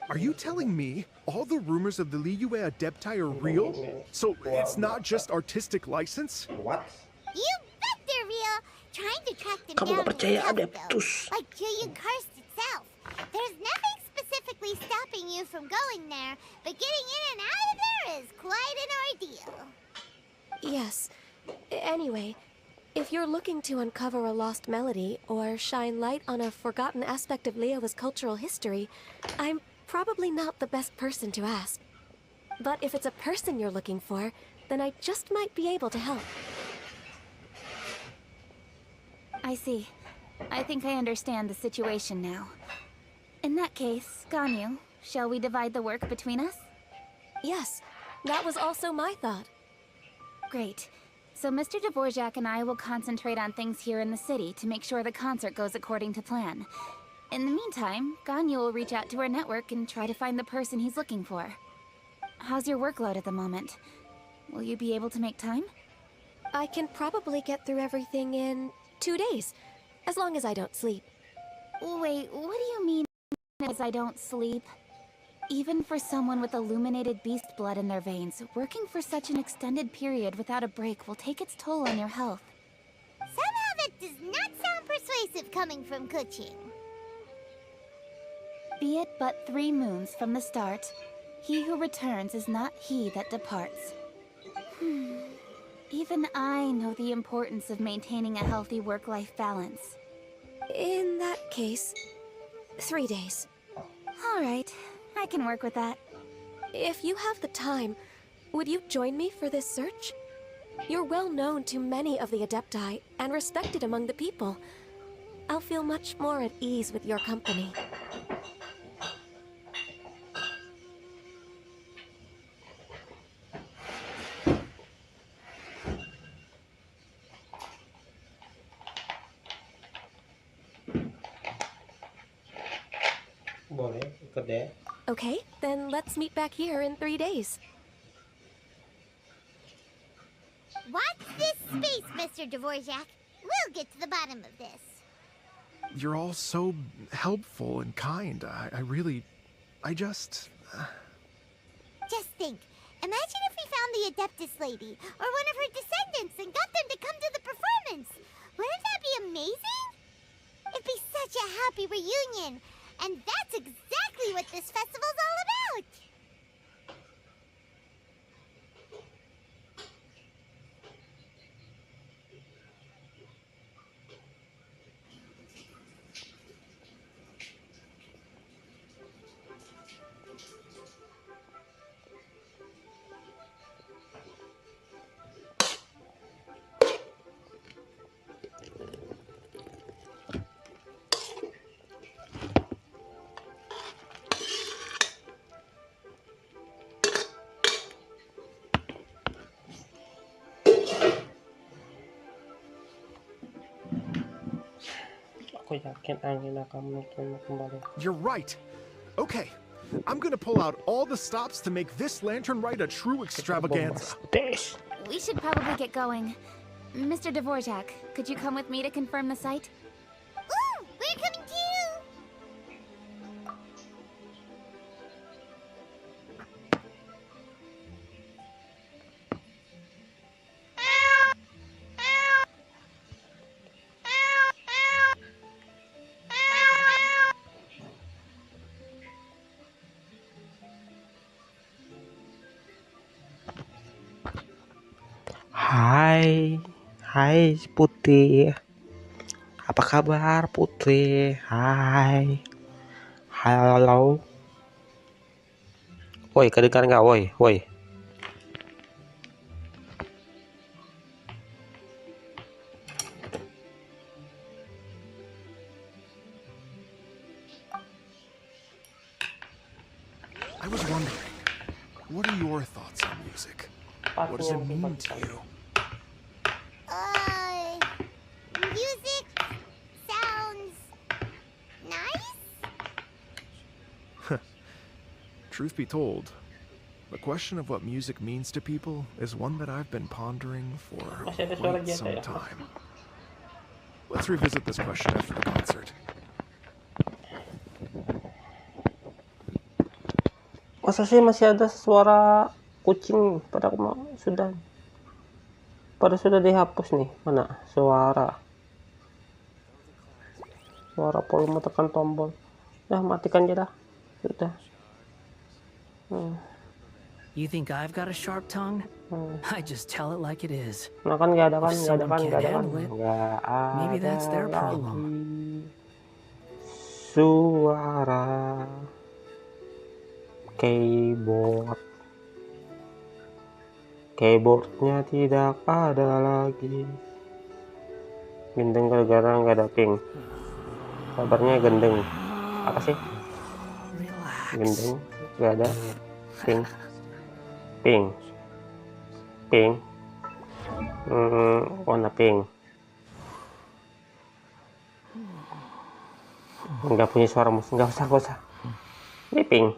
Are you telling me all the rumors of the Liyue Adepti are real? So it's not just artistic license? What? You bet they're real! Trying to track them Kamu down gak percaya is tough, Adeptus? though. Like Julian Karst itself. There's nothing specifically stopping you from going there, but getting in and out of there is quite an ordeal. Yes. Anyway, if you're looking to uncover a lost melody or shine light on a forgotten aspect of Liyue's cultural history, I'm probably not the best person to ask. But if it's a person you're looking for, then I just might be able to help. I see. I think I understand the situation now. In that case, Ganyu, shall we divide the work between us? Yes, that was also my thought. Great. So Mr. Dvorak and I will concentrate on things here in the city to make sure the concert goes according to plan. In the meantime, Ganyu will reach out to our network and try to find the person he's looking for. How's your workload at the moment? Will you be able to make time? I can probably get through everything in 2 days, as long as I don't sleep. Wait, what do you mean as I don't sleep? Even for someone with illuminated beast blood in their veins, working for such an extended period without a break will take its toll on your health. Somehow that does not sound persuasive coming from Kuching. Be it but 3 moons from the start, he who returns is not he that departs. Even I know the importance of maintaining a healthy work-life balance. In that case, 3 days. All right, I can work with that. If you have the time, would you join me for this search? You're well known to many of the Adepti and respected among the people. I'll feel much more at ease with your company. Boleh, ikut deh. Okay, then let's meet back here in 3 days. Watch this space, Mr. Dvorak. We'll get to the bottom of this. You're all so helpful and kind. I just... Just think. Imagine if we found the Adeptus lady, or one of her descendants, and got them to come to the performance. Wouldn't that be amazing? It'd be such a happy reunion. And that's exactly what this festival's all about. Aku yakin angin akan menutup kembali. You're right. Okay, I'm gonna pull out all the stops to make this lantern ride a true extravaganza. We should probably get going. Mr. Dvorak, could you come with me to confirm the site? Ooh, we're coming too! Hai Putri. Apa kabar Putri? Hai. Halo. Woi, kedengaran nggak? Woi. I was wondering, what are your thoughts on music? What does it mean to you? Music sounds nice? Truth be told, the question of what music means to people is one that I've been pondering for quite some time. Let's revisit this question after the concert. Masa sih masih ada suara kucing? Sudah dihapus nih. Mana suara volume, tekan tombol. Dah, matikan aja dah. Sudah. You think I've got a sharp tongue? I just tell it like it is. Nah kan nggak ada kan. Maybe that's their problem. Suara keyboardnya tidak ada lagi. Gendeng gara-gara nggak ada ping. Kabarnya gendeng. Apa sih? Gendeng nggak ada ping. Warna pink. Nggak punya suara musik. Nggak usah. Ini pink.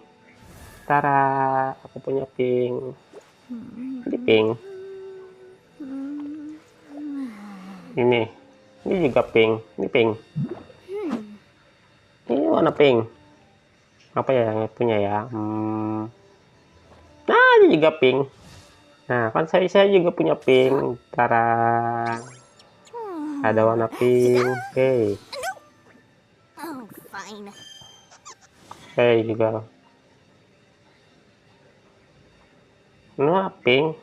Tara, aku punya pink. Ini pink. Ini juga pink. Ini pink. Ini warna pink. Apa ya yang punya ya? Nah, ini juga pink. Nah, kan saya juga punya pink. Tara. Ada warna pink. Oke. Oh, fine. Oke juga. Nah, pink.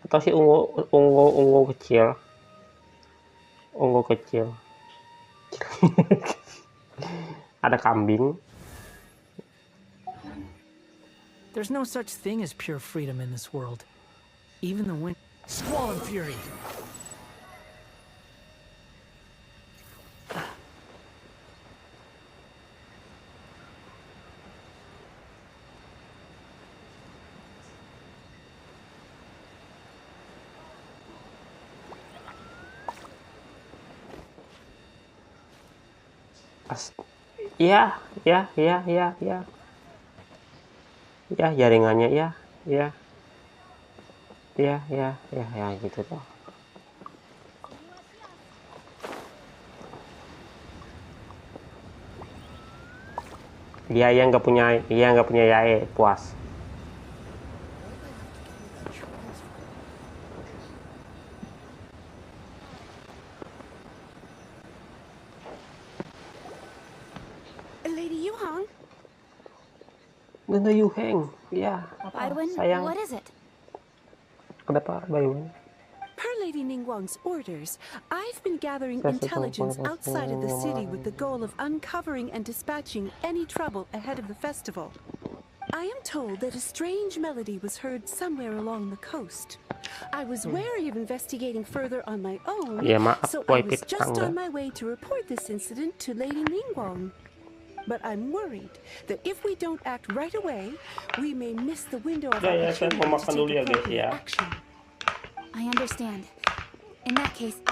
Atau si ungu kecil. Ada kambing. There's no such thing as pure freedom in this world. Even the wind. Squall and fury. Ya, jaringannya ya gitu tuh. Dia yang nggak punya yae puas. Lady Yuhang? Nona Yuheng, ya apa Baiwen, sayang? what is it? Kenapa Baiwen? Per Lady Ningguang's orders, I've been gathering Saya sedang intelligence mengatasi outside of the city with the malam. goal of uncovering and dispatching any trouble ahead of the festival. I am told that a strange melody was heard somewhere along the coast. I was wary of investigating further on my own, Ya maaf, so I wipe was just tangga. on my way to report this incident to Lady Ningguang. But I'm worried that if we don't act right away, we may miss the window of Ya, saya opportunity mau to makan dulu take ya guys appropriate ya. action. I understand. In that case,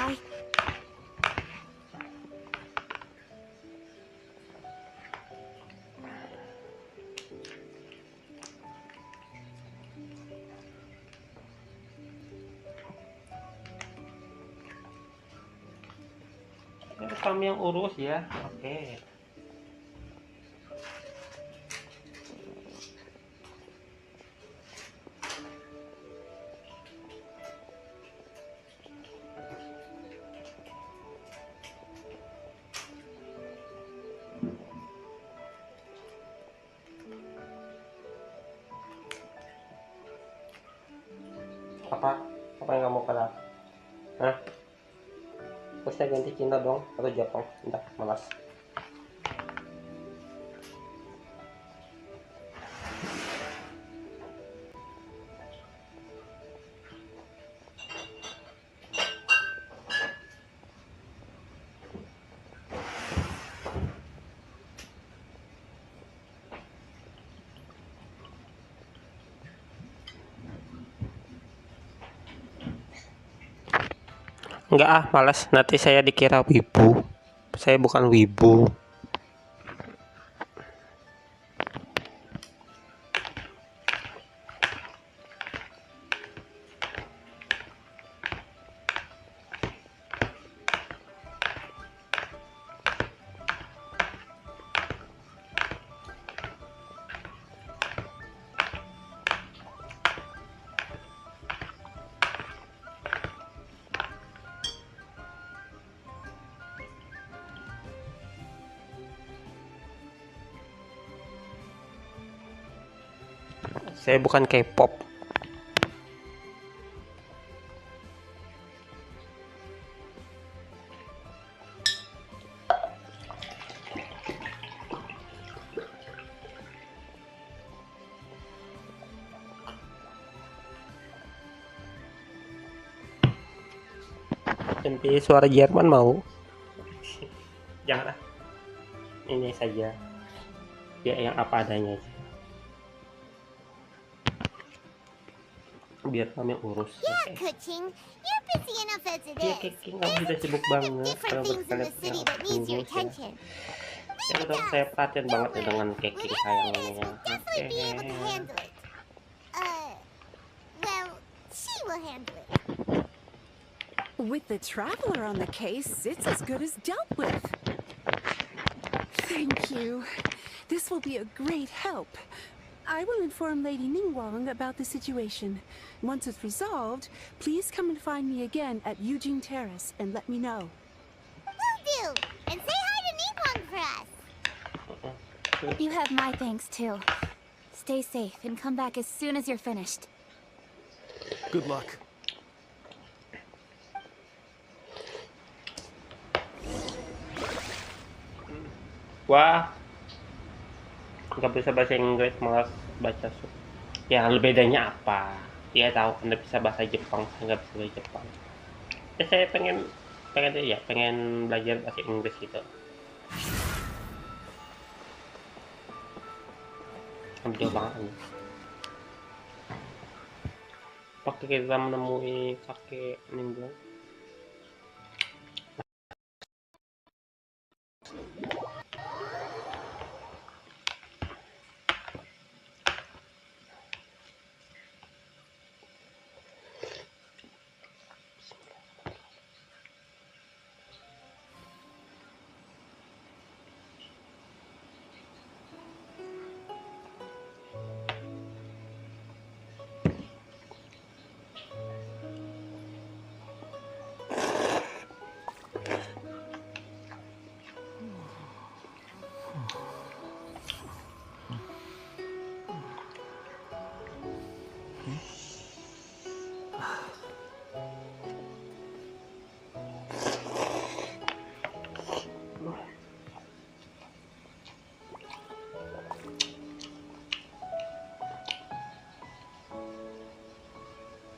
Kami yang urus ya, oke. Apa yang kamu pada? Hah? Terus saya ganti Cina dong atau Jepang? Entah, malas. Enggak malas. Nanti saya dikira wibu. Saya bukan wibu. Saya bukan K-pop. Ganti suara Jerman mau? Jangan lah. Ini saja. Ya yang apa adanya aja. Biar kami urus. Yeah, Kuching, you're busy enough as it Iya, is. Keking kamu sudah sibuk banget. Different things in the city that needs your attention. Ya udah, saya perhatian banget ya dengan Keking Whatever it is, sayangnya. we'll definitely be able to handle it. Well, she will handle it. With the traveler on the case, it's as good as dealt with. Thank you. This will be a great help. I will inform Lady Ningguang about the situation. Once it's resolved, please come and find me again at Eugene Terrace and let me know. Will do. And say hi to Ningguang for us. You have my thanks too. Stay safe and come back as soon as you're finished. Good luck. Wah, nggak bisa bahasa Inggris, malas baca ya. Bedanya apa? Dia tahu Anda bisa bahasa Jepang, saya nggak bisa bahasa Jepang. Ya saya pengen belajar bahasa Inggris gitu. Jauh banget ini. Waktu kita menemui kakek Ningguang.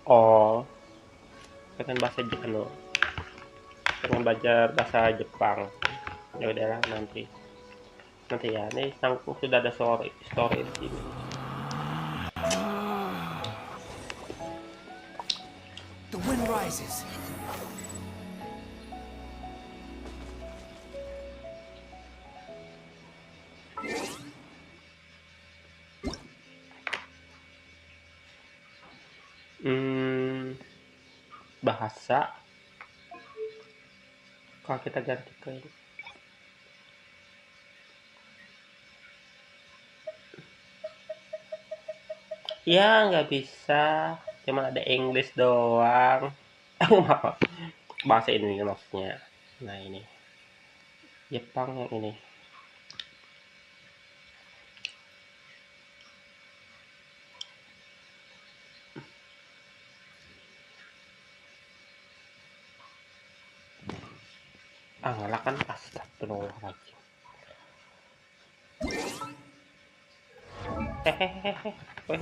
Oh, pengen bahasa Jepang lo. Pengen belajar bahasa Jepang. Ya udahlah nanti ya. Ini sangku sudah ada story di sini. The wind rises. Bahasa kalau kita ganti ke ini. Ya nggak bisa, cuma ada English doang. Bahasa ini maksudnya. Nah ini Jepang yang ini. Ngalah kan, astagfirullahaladzim. Hehehe. Wah.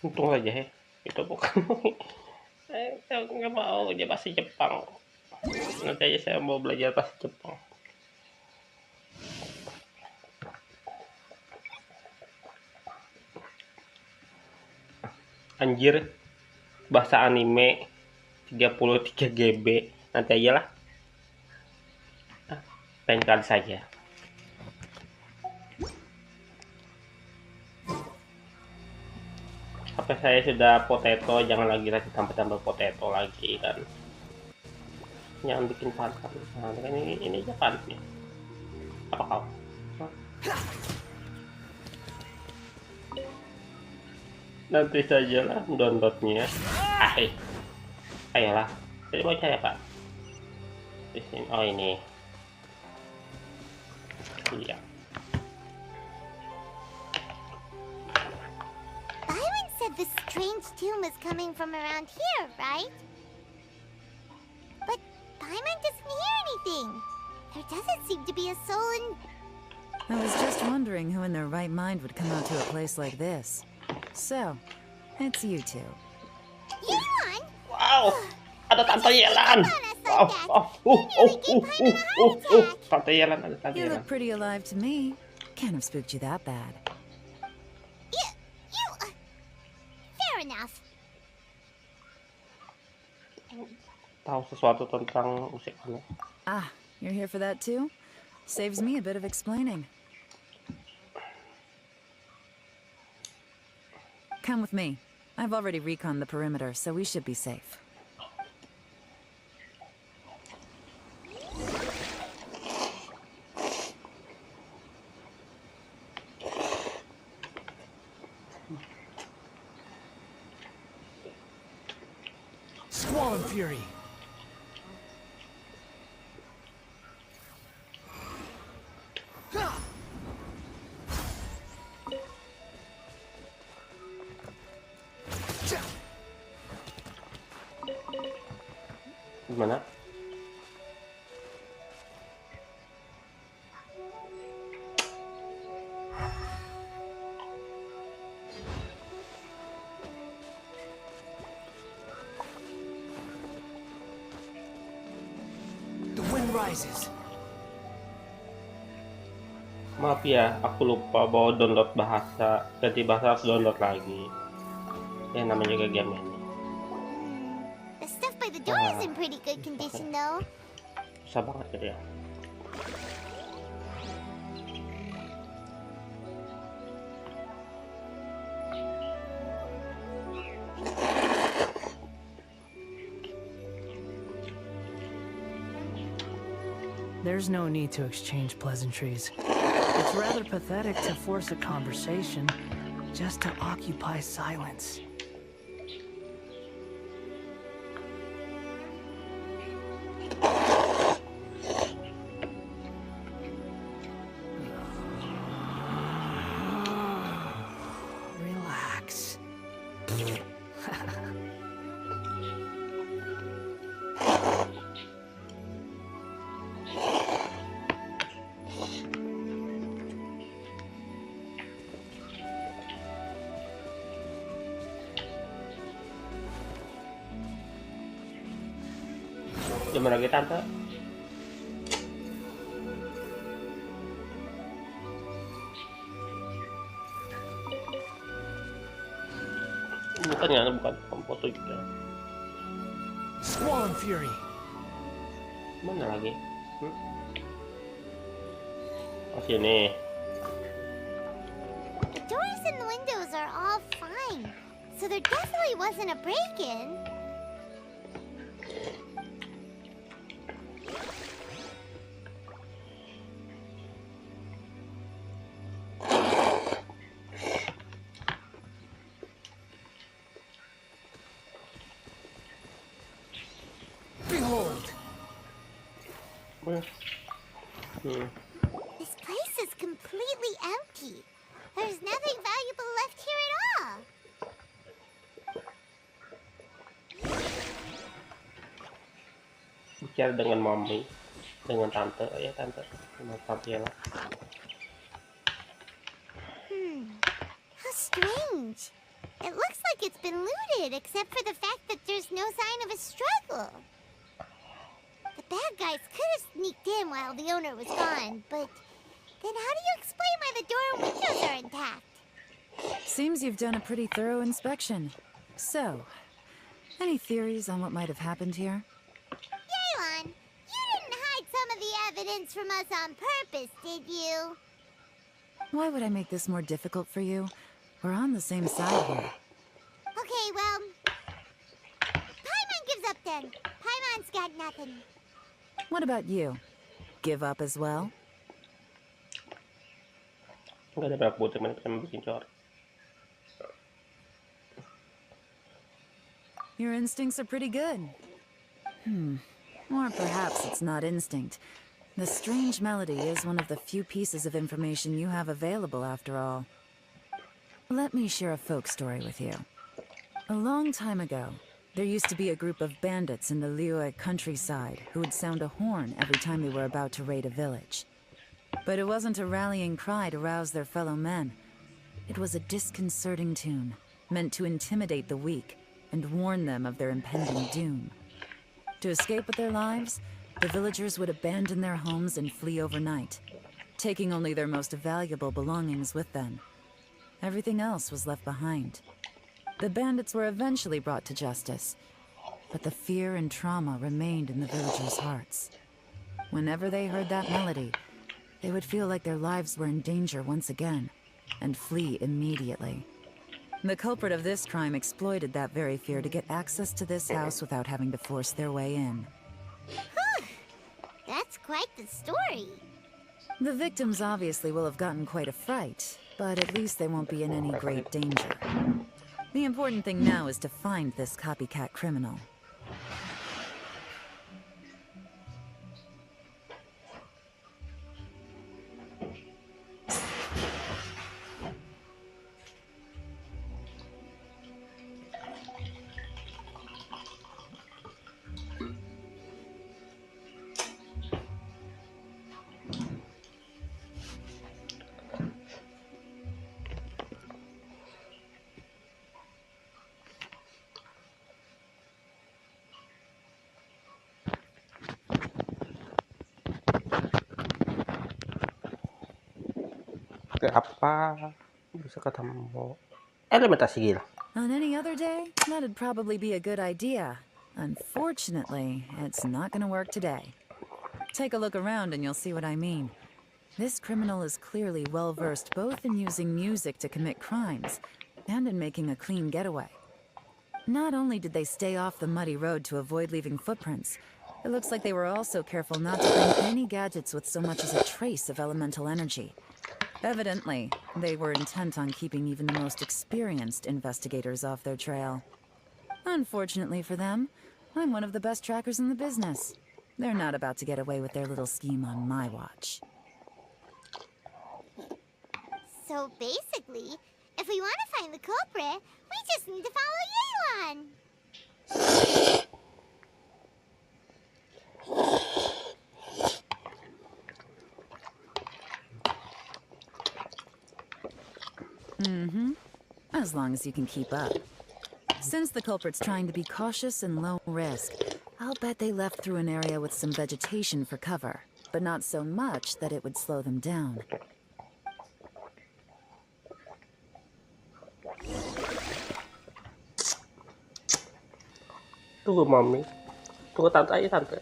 Untung aja ya, itu bukan. Saya nggak mau aja bahasa Jepang. Nanti aja saya mau belajar bahasa Jepang. Anjir, bahasa anime 33 GB. Nanti aja lah. Lain kali saja. Apa saya sudah potato, jangan lagi tambah potato lagi kan. Jangan bikin panas. Nah, ini aja panasnya. Apa kau? Nanti saja lah downloadnya. Ayolah. Jadi mau cari apa? Di sini. Oh ini. Iya. Byron said the strange tomb is coming from around here, right? But Paimon doesn't hear anything. There doesn't seem to be a soul in... I was just wondering who in their right mind would come out to a place like this. So, it's you two. Yelan! Wow! Ada Tante Yelan! Tante Yelan, ada Tante You Yelan. look pretty alive to me. Can't have spooked you that bad. Fair enough. Tahu sesuatu tentang musik aneh. Ah, you're here for that too? Saves me a bit of explaining. Come with me. I've already reconned the perimeter, so we should be safe. Squall and fury. Gimana? The wind rises. Maaf ya, aku lupa bawa download bahasa. Ganti bahasa harus download lagi. Ya namanya juga game ini. The stuff by the door is in pretty good condition, though. Susah banget gitu ya. There's no need to exchange pleasantries. It's rather pathetic to force a conversation just to occupy silence. Gimana lagi tante? Bukan foto juga. Squall and Fury. Mana lagi? Oh sini. The doors and the windows are all fine, so there definitely wasn't a break-in. Behold. This place is completely empty. There's nothing valuable left here at all. Bicara dengan mami, dengan tante, ya tante, sama Fabiola. How strange. It looks like it's been looted, except for the fact that there's no sign of a struggle. The bad guys could have sneaked in while the owner was gone, but then how do you explain why the door and windows are intact? Seems you've done a pretty thorough inspection. So, any theories on what might have happened here? Yelan, you didn't hide some of the evidence from us on purpose, did you? Why would I make this more difficult for you? We're on the same side here. Okay, well, Paimon gives up then. Paimon's got nothing. What about you? Give up as well? Enggak ada berapa butuh mana bisa bikin cor. Your instincts are pretty good. Or perhaps it's not instinct. The strange melody is one of the few pieces of information you have available after all. Let me share a folk story with you. A long time ago, there used to be a group of bandits in the Liyue countryside who would sound a horn every time they were about to raid a village. But it wasn't a rallying cry to rouse their fellow men. It was a disconcerting tune, meant to intimidate the weak and warn them of their impending doom. To escape with their lives, the villagers would abandon their homes and flee overnight, taking only their most valuable belongings with them. Everything else was left behind. The bandits were eventually brought to justice, but the fear and trauma remained in the villagers' hearts. Whenever they heard that melody, they would feel like their lives were in danger once again, and flee immediately. The culprit of this crime exploited that very fear to get access to this house without having to force their way in. That's quite the story. The victims obviously will have gotten quite a fright, but at least they won't be in any great danger. The important thing now is to find this copycat criminal. Kayak apa bisa ketemu elementasi gila. On any other day, that'd probably be a good idea. Unfortunately, it's not gonna work today. Take a look around and you'll see what I mean. This criminal is clearly well-versed both in using music to commit crimes and in making a clean getaway. Not only did they stay off the muddy road to avoid leaving footprints, it looks like they were also careful not to bring any gadgets with so much as a trace of elemental energy. Evidently, they were intent on keeping even the most experienced investigators off their trail. Unfortunately for them, I'm one of the best trackers in the business. They're not about to get away with their little scheme on my watch. So basically, if we want to find the culprit, we just need to follow Yelan. As long as you can keep up. Since the culprit's trying to be cautious and low risk, I'll I'll bet they left through an area with some vegetation for cover, but not so much that it would slow them down. Tunggu mami, tunggu tante aja tante.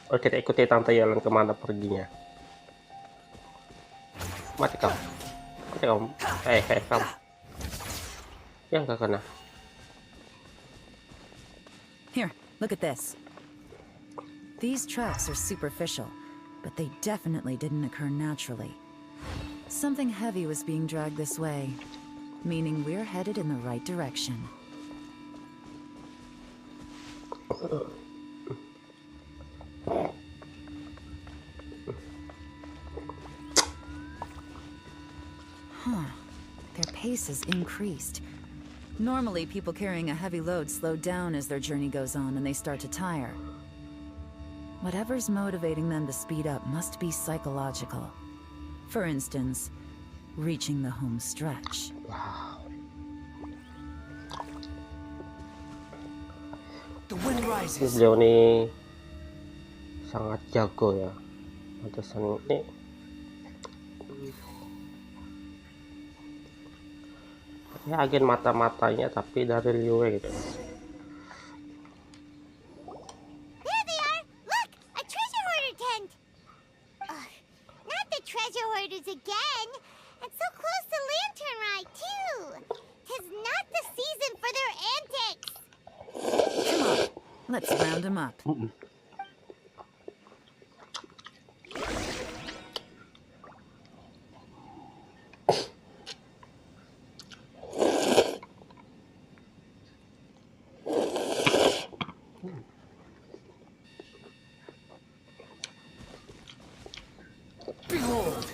Oh, kita ikuti tante Yelen kemana perginya. Mati kamu, mati kamu. Kamu. Yang gak kena. Here, look at this. These tracks are superficial, but they definitely didn't occur naturally. Something heavy was being dragged this way, meaning we're headed in the right direction. Huh. Their pace has increased. Normally, people carrying a heavy load slow down as their journey goes on and they start to tire. Whatever's motivating them to speed up must be psychological. For instance, reaching the home stretch. Wow. The wind rises. Beliau ini sangat jago ya. Pantesan ini. Ya agen mata-matanya tapi dari Liu gitu. There they are! Look! A treasure hoarder tent! Not the treasure hoarders again! And so close to Lantern Ride, too! 'Tis not the season for their antics! Come on, let's round them up. Behold!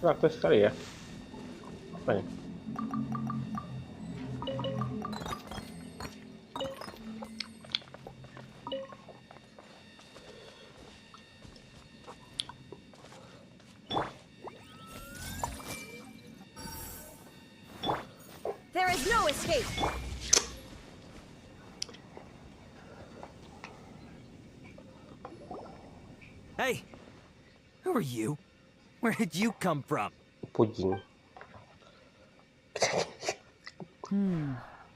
Praktis sekali ya. Apa ya? There is no escape. Hey! Who are you? Where did you come from? Puding.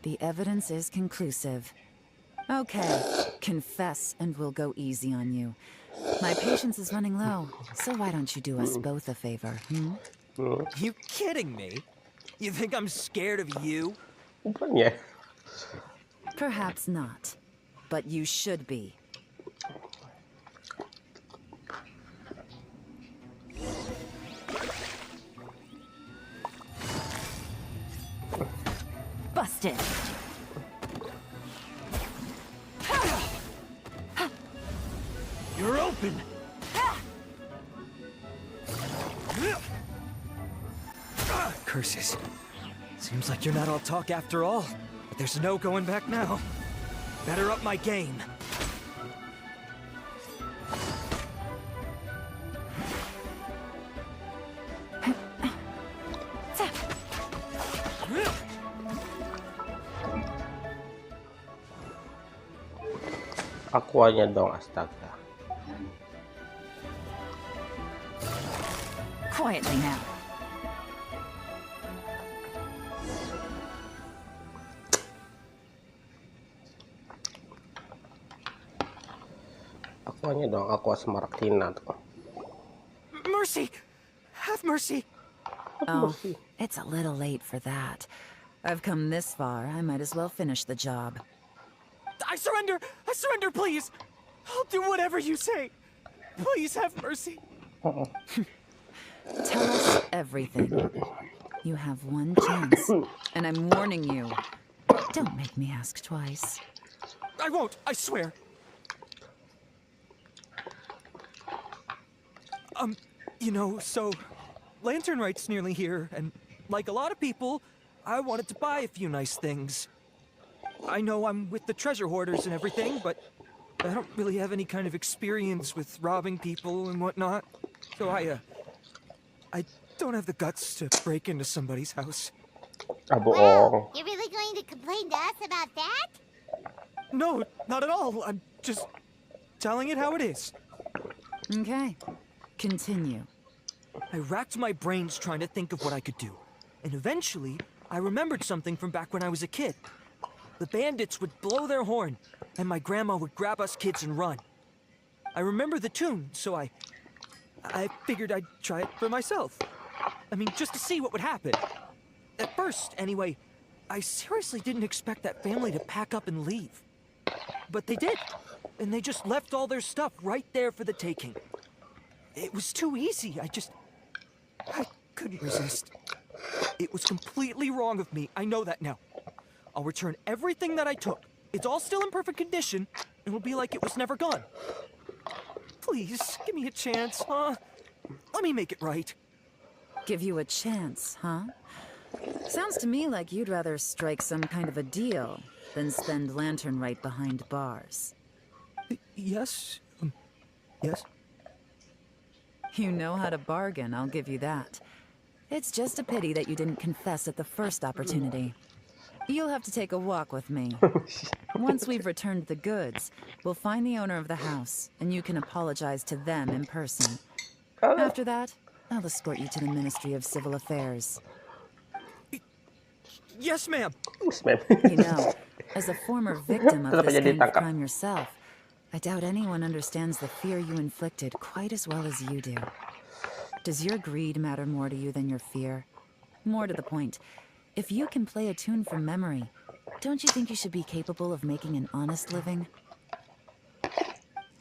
The evidence is conclusive. Okay, confess and we'll go easy on you. My patience is running low, so why don't you do us both a favor, You kidding me? You think I'm scared of you? Bukannya. Perhaps not, but you should be. Busted! You're open! Curses. Seems like you're not all talk after all, but there's no going back now. Better up my game. Aquanya dong, astaga. Quietly now. Aquanya dong, aqua smaragdina tuh. Mercy! Have mercy! Oh, it's a little late for that. I've come this far, I might as well finish the job. I surrender! I surrender, please! I'll do whatever you say! Please have mercy! Tell us everything. You have one chance, and I'm warning you. Don't make me ask twice. I won't, I swear! You know, so... Lantern Right's nearly here, and like a lot of people, I wanted to buy a few nice things. I know I'm with the treasure hoarders and everything, but I don't really have any kind of experience with robbing people and whatnot. So I I don't have the guts to break into somebody's house. Ah, bohong. Wow, you're really going to complain to us about that? No, not at all. I'm just telling it how it is. Okay. Continue. I racked my brains trying to think of what I could do. And eventually, I remembered something from back when I was a kid. The bandits would blow their horn, and my grandma would grab us kids and run. I remember the tune, so I figured I'd try it for myself. I mean, just to see what would happen. At first, anyway, I seriously didn't expect that family to pack up and leave. But they did. And they just left all their stuff right there for the taking. It was too easy. I couldn't resist. It was completely wrong of me. I know that now. I'll return everything that I took. It's all still in perfect condition, and it'll be like it was never gone. Please, give me a chance, huh? Let me make it right. Give you a chance, huh? Sounds to me like you'd rather strike some kind of a deal than spend lantern right behind bars. Yes? Yes? You know how to bargain, I'll give you that. It's just a pity that you didn't confess at the first opportunity. You'll have to take a walk with me. Once we've returned the goods, we'll find the owner of the house, and you can apologize to them in person. After that, I'll escort you to the Ministry of Civil Affairs. Yes, ma'am. Yes, ma'am. You know, as a former victim of this kind of crime yourself, I doubt anyone understands the fear you inflicted quite as well as you do. Does your greed matter more to you than your fear? More to the point, if you can play a tune from memory, don't you think you should be capable of making an honest living?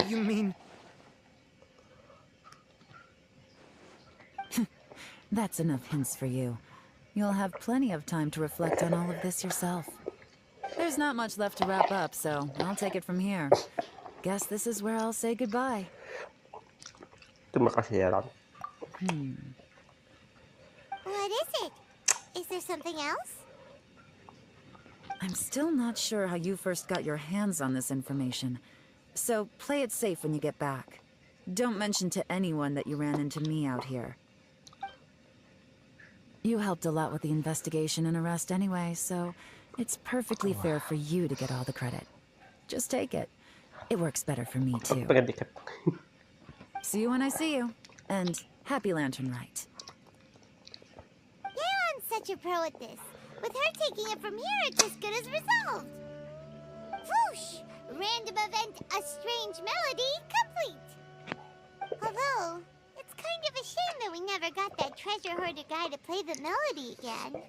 You mean... That's enough hints for you. You'll have plenty of time to reflect on all of this yourself. There's not much left to wrap up, so I'll take it from here. Guess this is where I'll say goodbye. Terima kasih ya, Ron. What is it? Is there something else? I'm still not sure how you first got your hands on this information, so play it safe when you get back. Don't mention to anyone that you ran into me out here. You helped a lot with the investigation and arrest anyway, so it's perfectly fair for you to get all the credit. Just take it. It works better for me too. See you when I see you, and happy Lantern Rite. Yeah, I'm such a pro at this. With her taking it from here, it's as good as resolved. Whoosh! Random event, a strange melody, complete. Although, it's kind of a shame that we never got that treasure hoarder guy to play the melody again.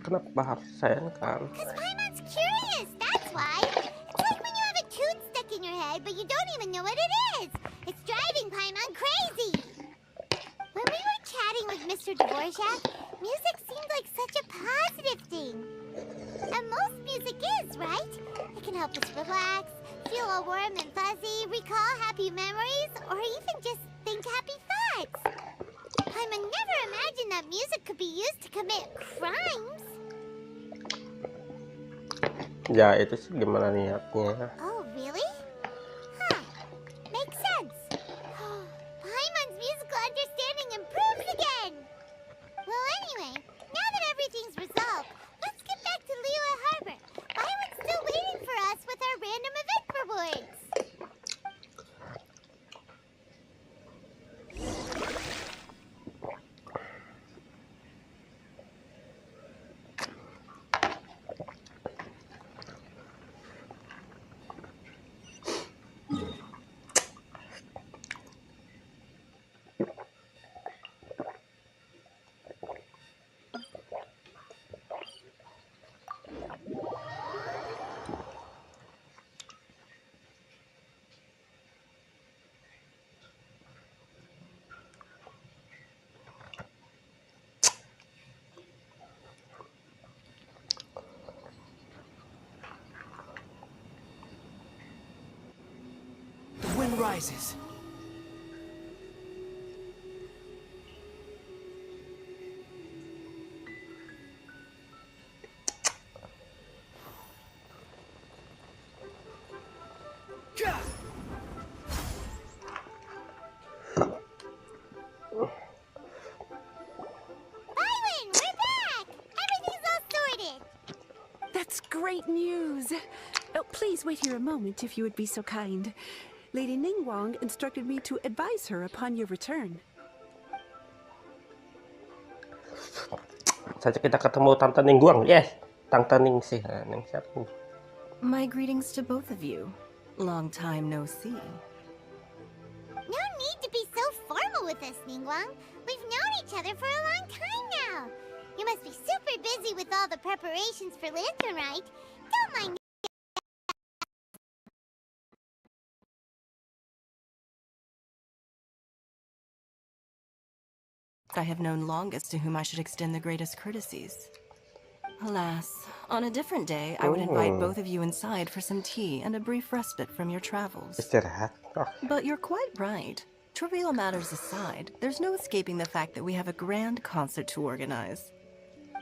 Kenapa harus sayangkan? Because Paimon's curious, that's why. It's like when you have a tune stuck in your head, but you don't even know what it is. It's driving Paimon crazy. When we were chatting with Mr. Dvorak, music seemed like such a positive thing. And most music is, right? It can help us relax, feel all warm and fuzzy, recall happy memories, or even just think happy thoughts. Paimon never imagined that music could be used to commit crimes. Ya, itu sih gimana niatnya. Oh, really? Huh. Makes sense. Paimon's musical understanding improves again. Well, anyway, now that everything's resolved, let's get back to Liyue Harbor. Byron's still waiting for us with our random event rewards. The wind rises. That's great news. Oh, please wait here a moment if you would be so kind. Lady Ningguang instructed me to advise her upon your return. Saja kita ketemu Tante Ningguang. Yes, Tante Ning sih. Ning siapa? My greetings to both of you. Long time no see. No need to be so formal with us, Ningguang. We've known each other for a long time now. You must be super busy with all the preparations for Lantern Rite. Don't mind. I have known longest to whom I should extend the greatest courtesies. Alas, on a different day, I would invite both of you inside for some tea and a brief respite from your travels. Istirahat. Oh. But you're quite right. Trivial matters aside, there's no escaping the fact that we have a grand concert to organize.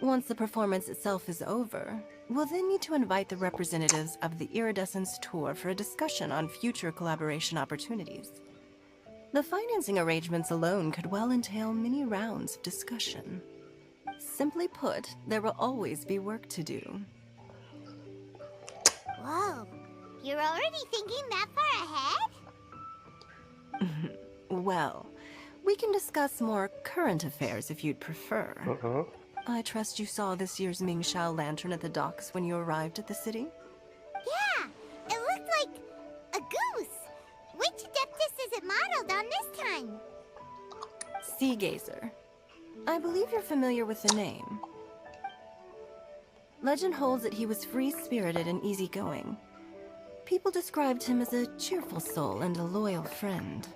Once the performance itself is over, we'll then need to invite the representatives of the Iridescence Tour for a discussion on future collaboration opportunities. The financing arrangements alone could well entail many rounds of discussion. Simply put, there will always be work to do. Whoa, you're already thinking that far ahead? Well, we can discuss more current affairs if you'd prefer. I trust you saw this year's Mingxiao lantern at the docks when you arrived at the city? Yeah, it looked like a goose. Which Adeptus is it modeled on this time? Sea Gazer. I believe you're familiar with the name. Legend holds that he was free-spirited and easygoing. People described him as a cheerful soul and a loyal friend.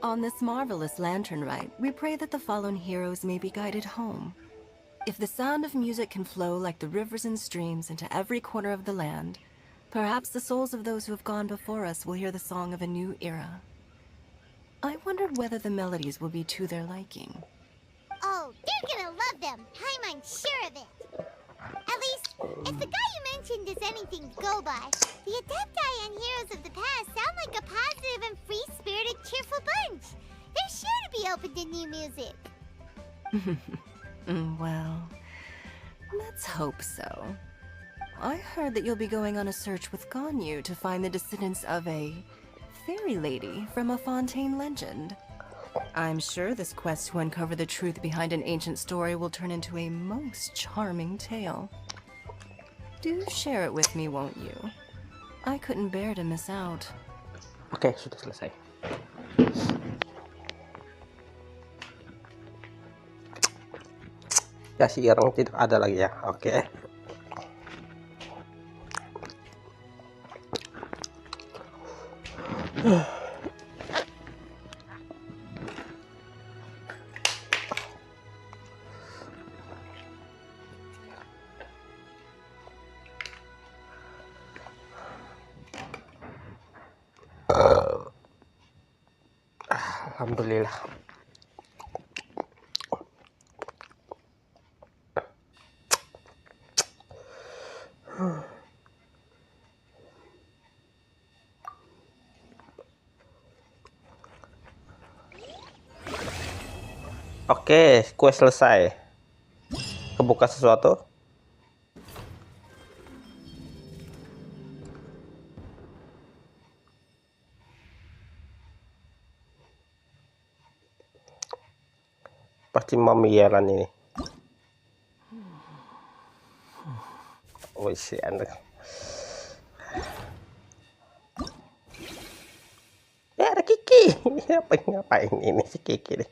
On this marvelous lantern rite, we pray that the fallen heroes may be guided home. If the sound of music can flow like the rivers and streams into every corner of the land, perhaps the souls of those who have gone before us will hear the song of a new era. I wondered whether the melodies will be to their liking. Oh, they're gonna love them. I'm sure of it. At least, if the guy you mentioned is anything to go by, the Adepti and heroes of the past sound like a positive and free-spirited, cheerful bunch. They're sure to be open to new music. Well, let's hope so. I heard that you'll be going on a search with Ganyu to find the descendants of a fairy lady from a Fontaine legend. I'm sure this quest to uncover the truth behind an ancient story will turn into a most charming tale. Do share it with me, won't you? I couldn't bear to miss out. Oke, sudah selesai. Ya, sekarang tidak ada lagi ya. Oke. Alhamdulillah. Oke, quest selesai. Kebuka sesuatu. Pasti mamiaran ini. Oh, si anak. Ya, ada Kiki. Ngapain ini si Kiki nih?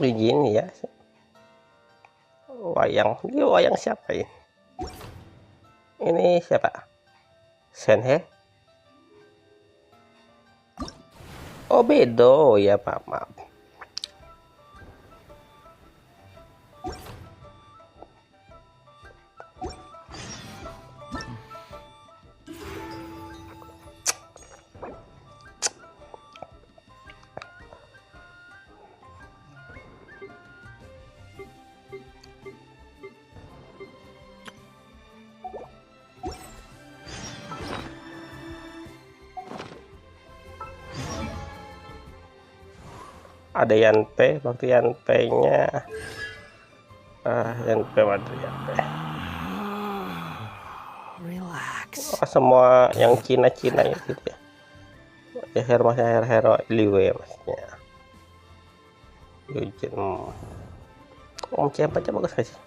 Begini ya. Wayang. Ini wayang siapa ini? Ini siapa? Senhe? Oh, Bedo ya, maaf. ada Yanpei, waktu Yanpei-nya Yanpei, waduh Yanpei. Relax. Oh, semua yang Cina-Cina ya gitu ya. Ya maksudnya hero Liwe maksudnya. Yujin. C4 nya bagus gak sih?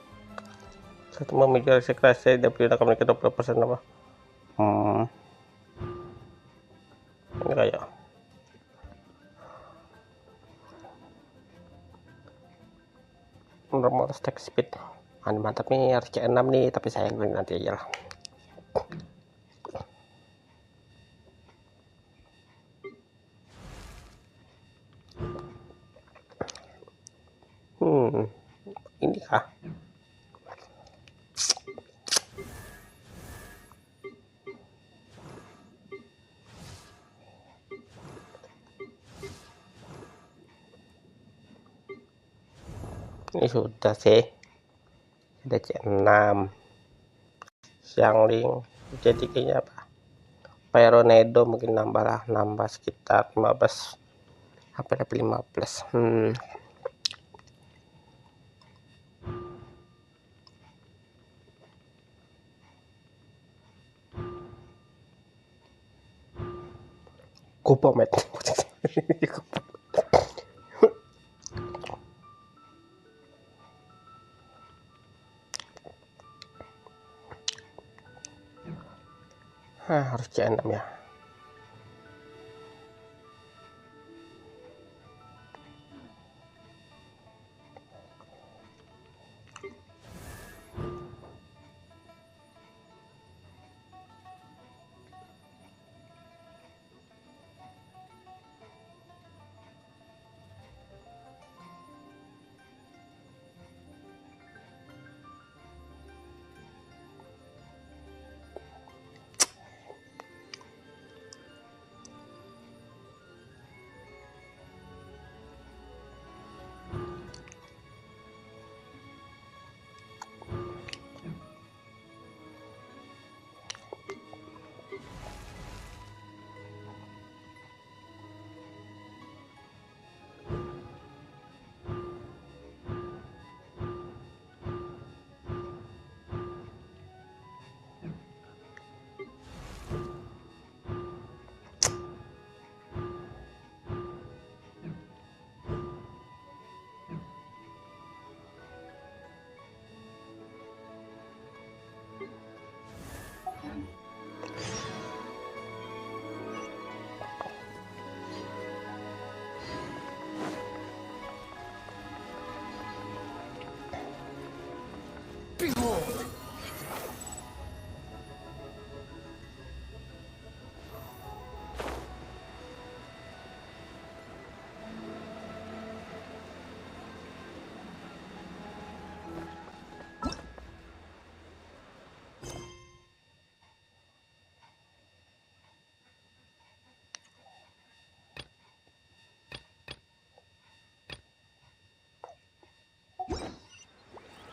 Satu memiliki sekrasi dan perintah komunikasi 20% apa? Ini kayak normal stack speed. Mantap nih, harus C6 nih, tapi sayang nanti aja lah. Ini kah? Ini sudah sih, udah C6 Xiangling, jadi kayaknya apa, Pyronedo mungkin nambah sekitar 15 sampai level 15. Kupomet. Harus C6 ya.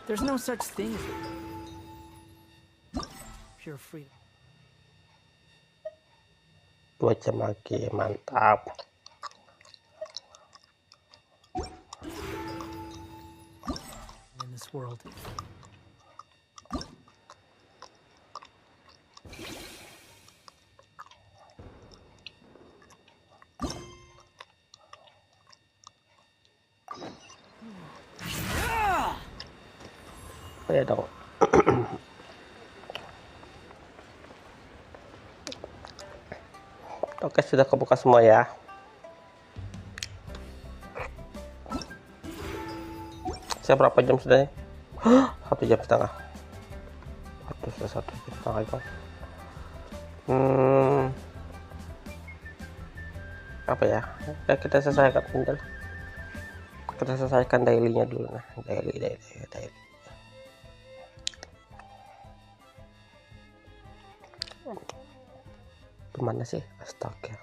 There's no such thing as pure freedom. 2 jam lagi, mantap. In this world. Oh ya dong. Oke, sudah kebuka semua ya. Saya berapa jam sudah? 1 jam setengah. Sudah 1 jam setengah dong. Apa ya? Kita selesaikan dulu. Kita selesaikan daily-nya dulu nah. Daily. Kemana sih? Astaga.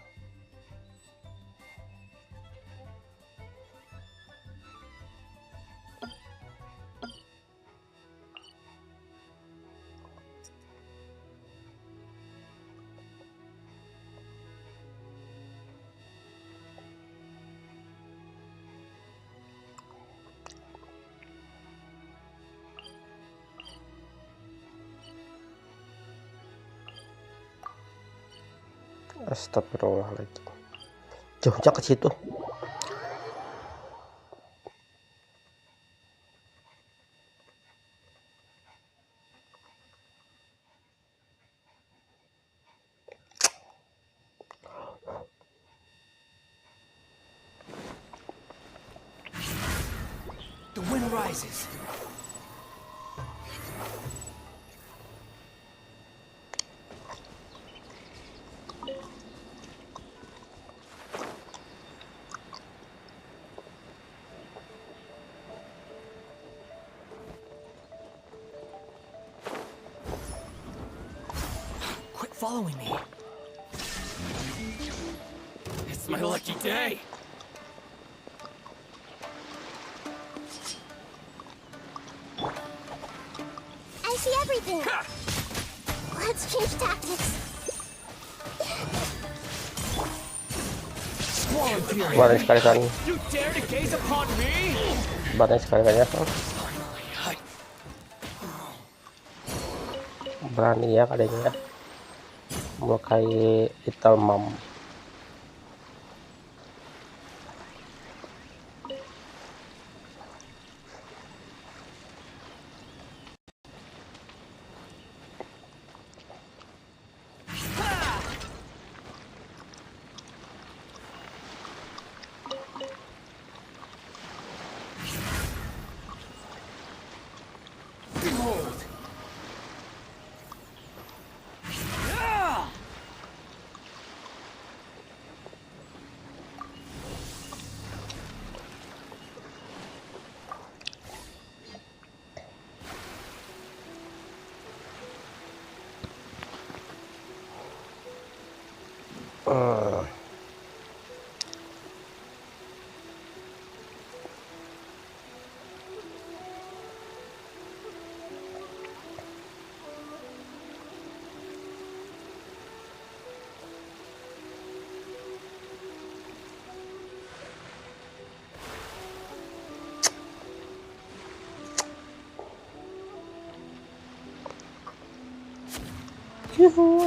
Astagfirullahaladzim. Jauhnya ke situ. The wind rises. Quit following me. It's my lucky day. I see everything. Let's change tactics. Squall fury. Banyak sekali kan. You dare to gaze upon me? Banyak sekali kan ya. Berani ya kalian ya. Melukai Little Mom. Behold. Yuhu.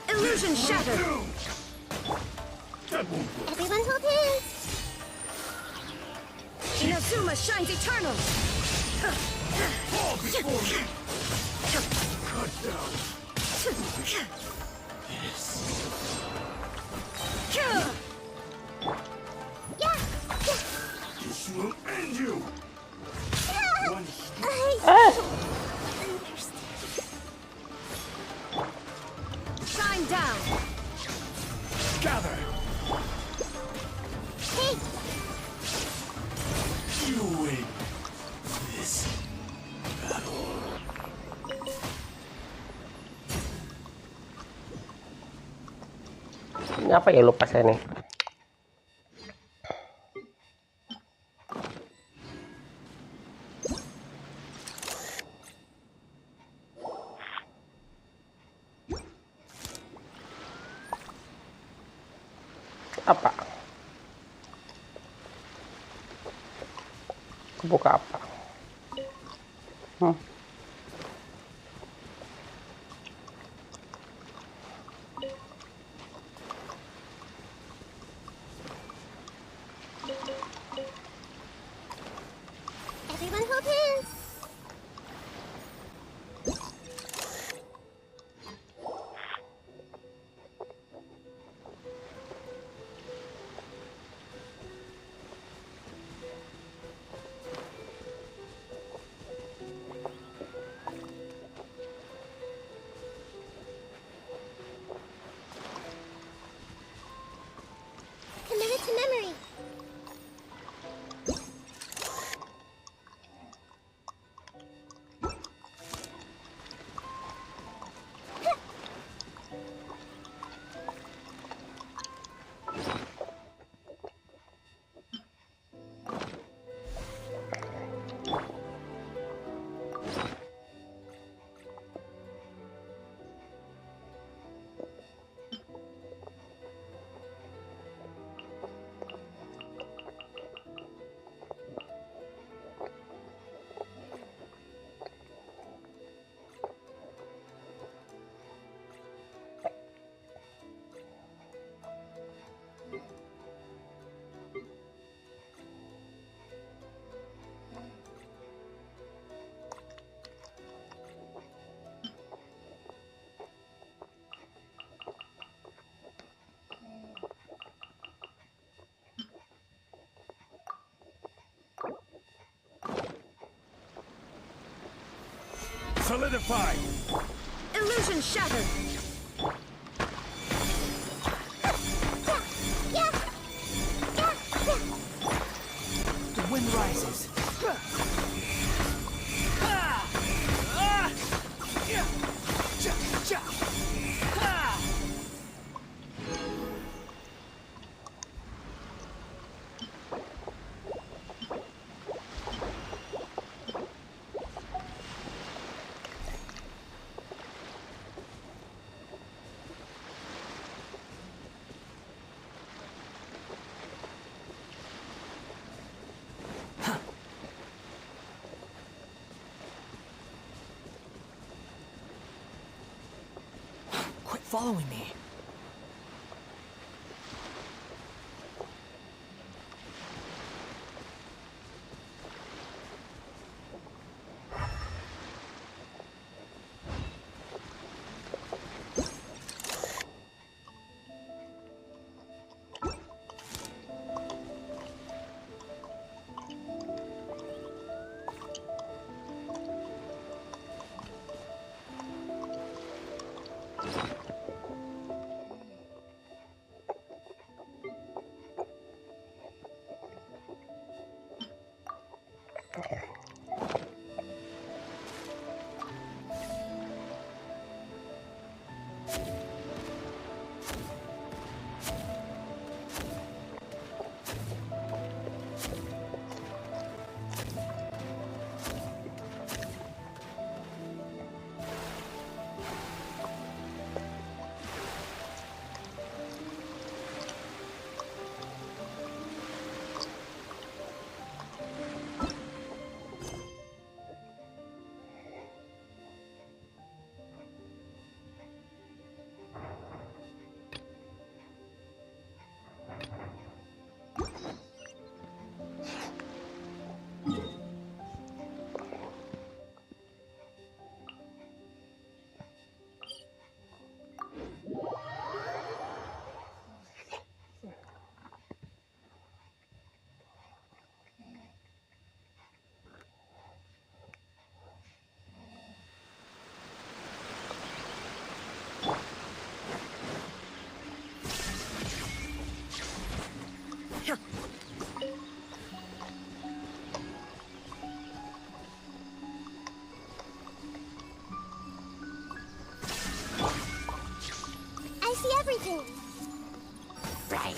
Illusion shattered. Everyone hold hands. Inazuma shines eternal. This will end you. Shine down. Gather. Hey, You win this battle. Ini apa ya, lupa saya nih. Apa? Buka apa? everyone hold hands. Solidify! Illusion shattered! The wind rises. Quit following me. I see everything. Right.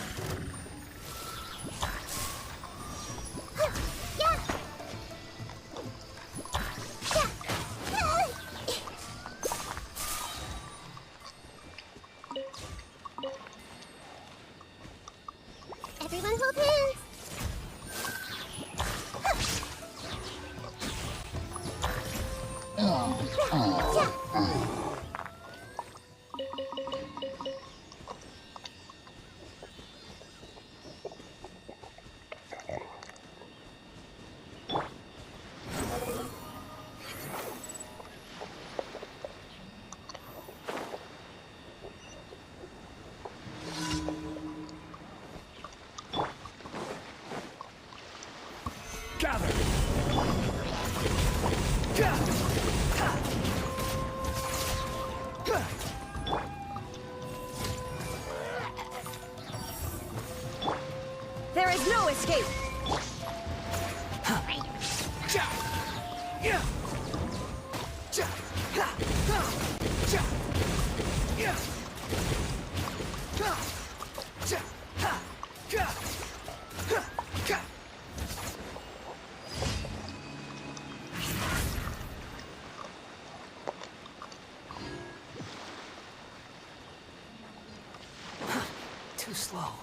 Everyone hold hands. Gather! There is no escape! Too slow.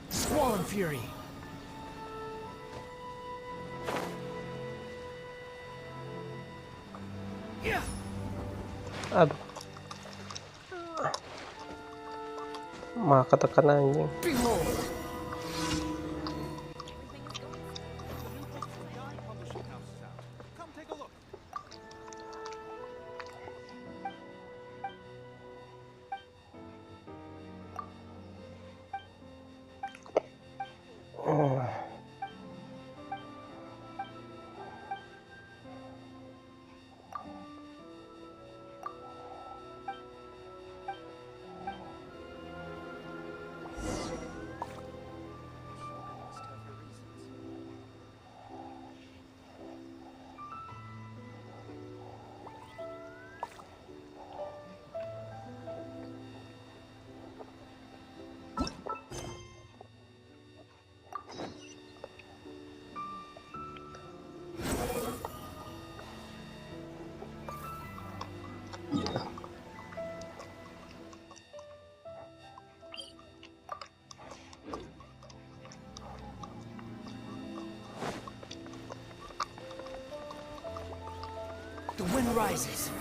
Squall and Fury. Aduh, malah ketekan anjing. The wind rises.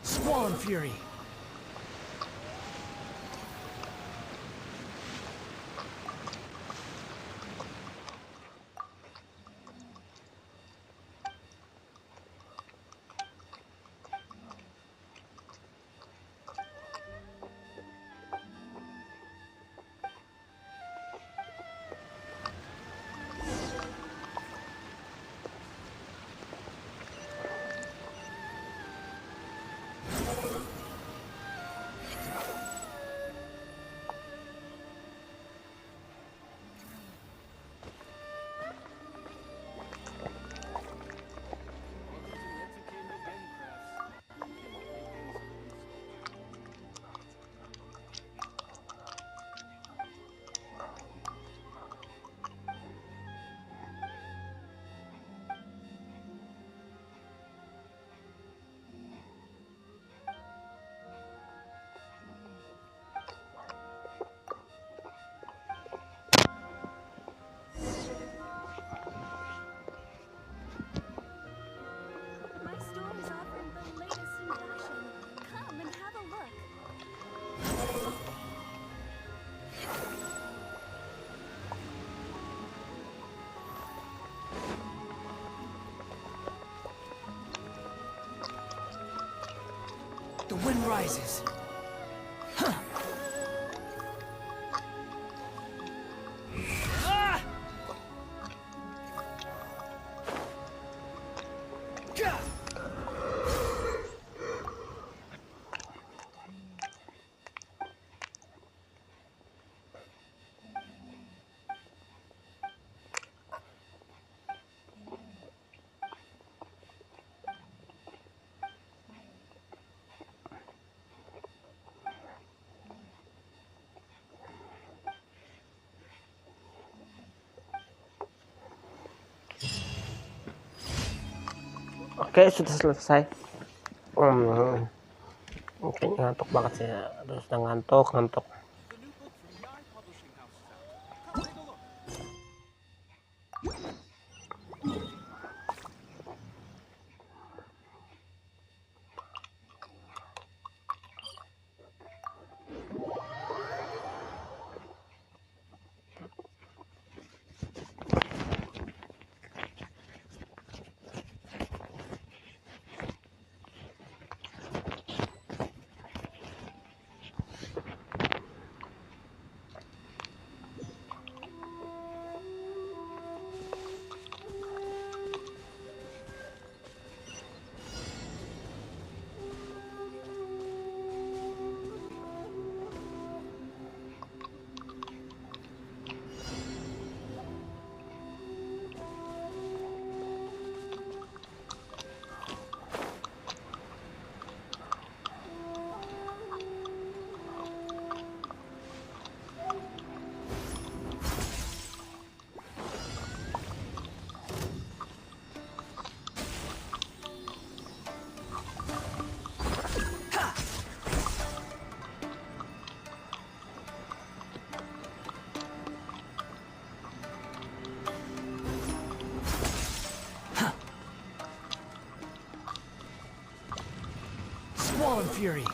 Squall and fury. My store is offering the latest in fashion. Come and have a look. The wind rises. Huh. Ah! Gah! Oke, sudah selesai. Kayaknya ngantuk banget sih ya. Terus udah ngantuk. in fury.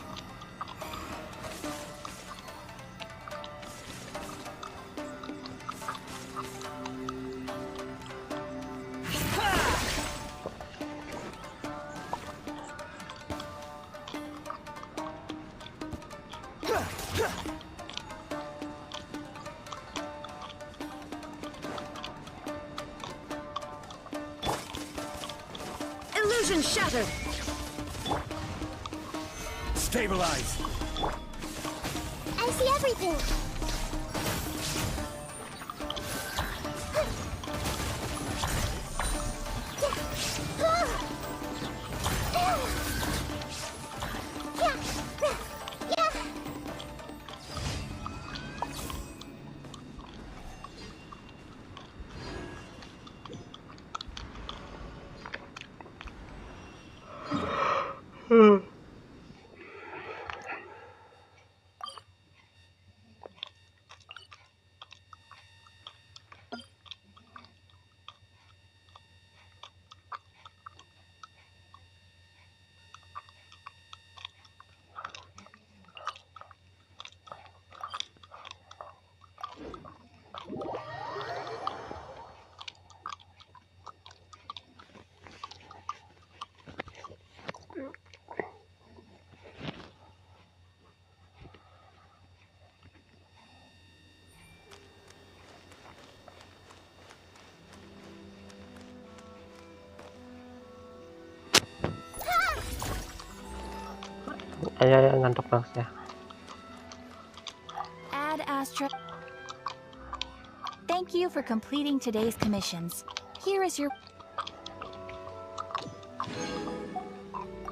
Illusion shattered! Stabilize! I see everything. Ayo ngantuk bang ya. Ad Astra. Thank you for completing today's commissions. Here is your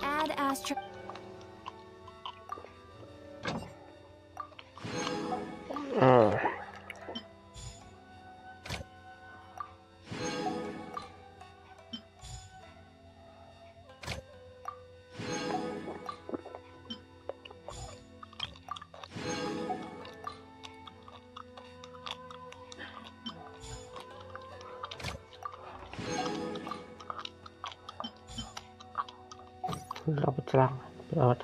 Ad Astra. Dapat celang, dapat.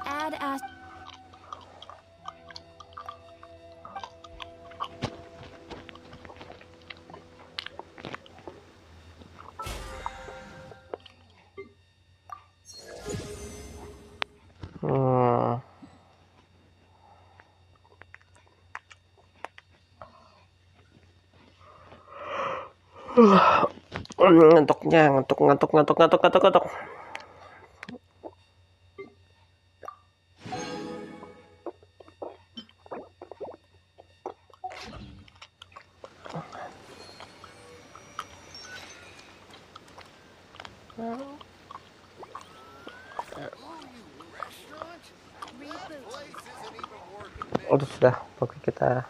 Ad Astra. Ngantuk. Oh sudah, oke kita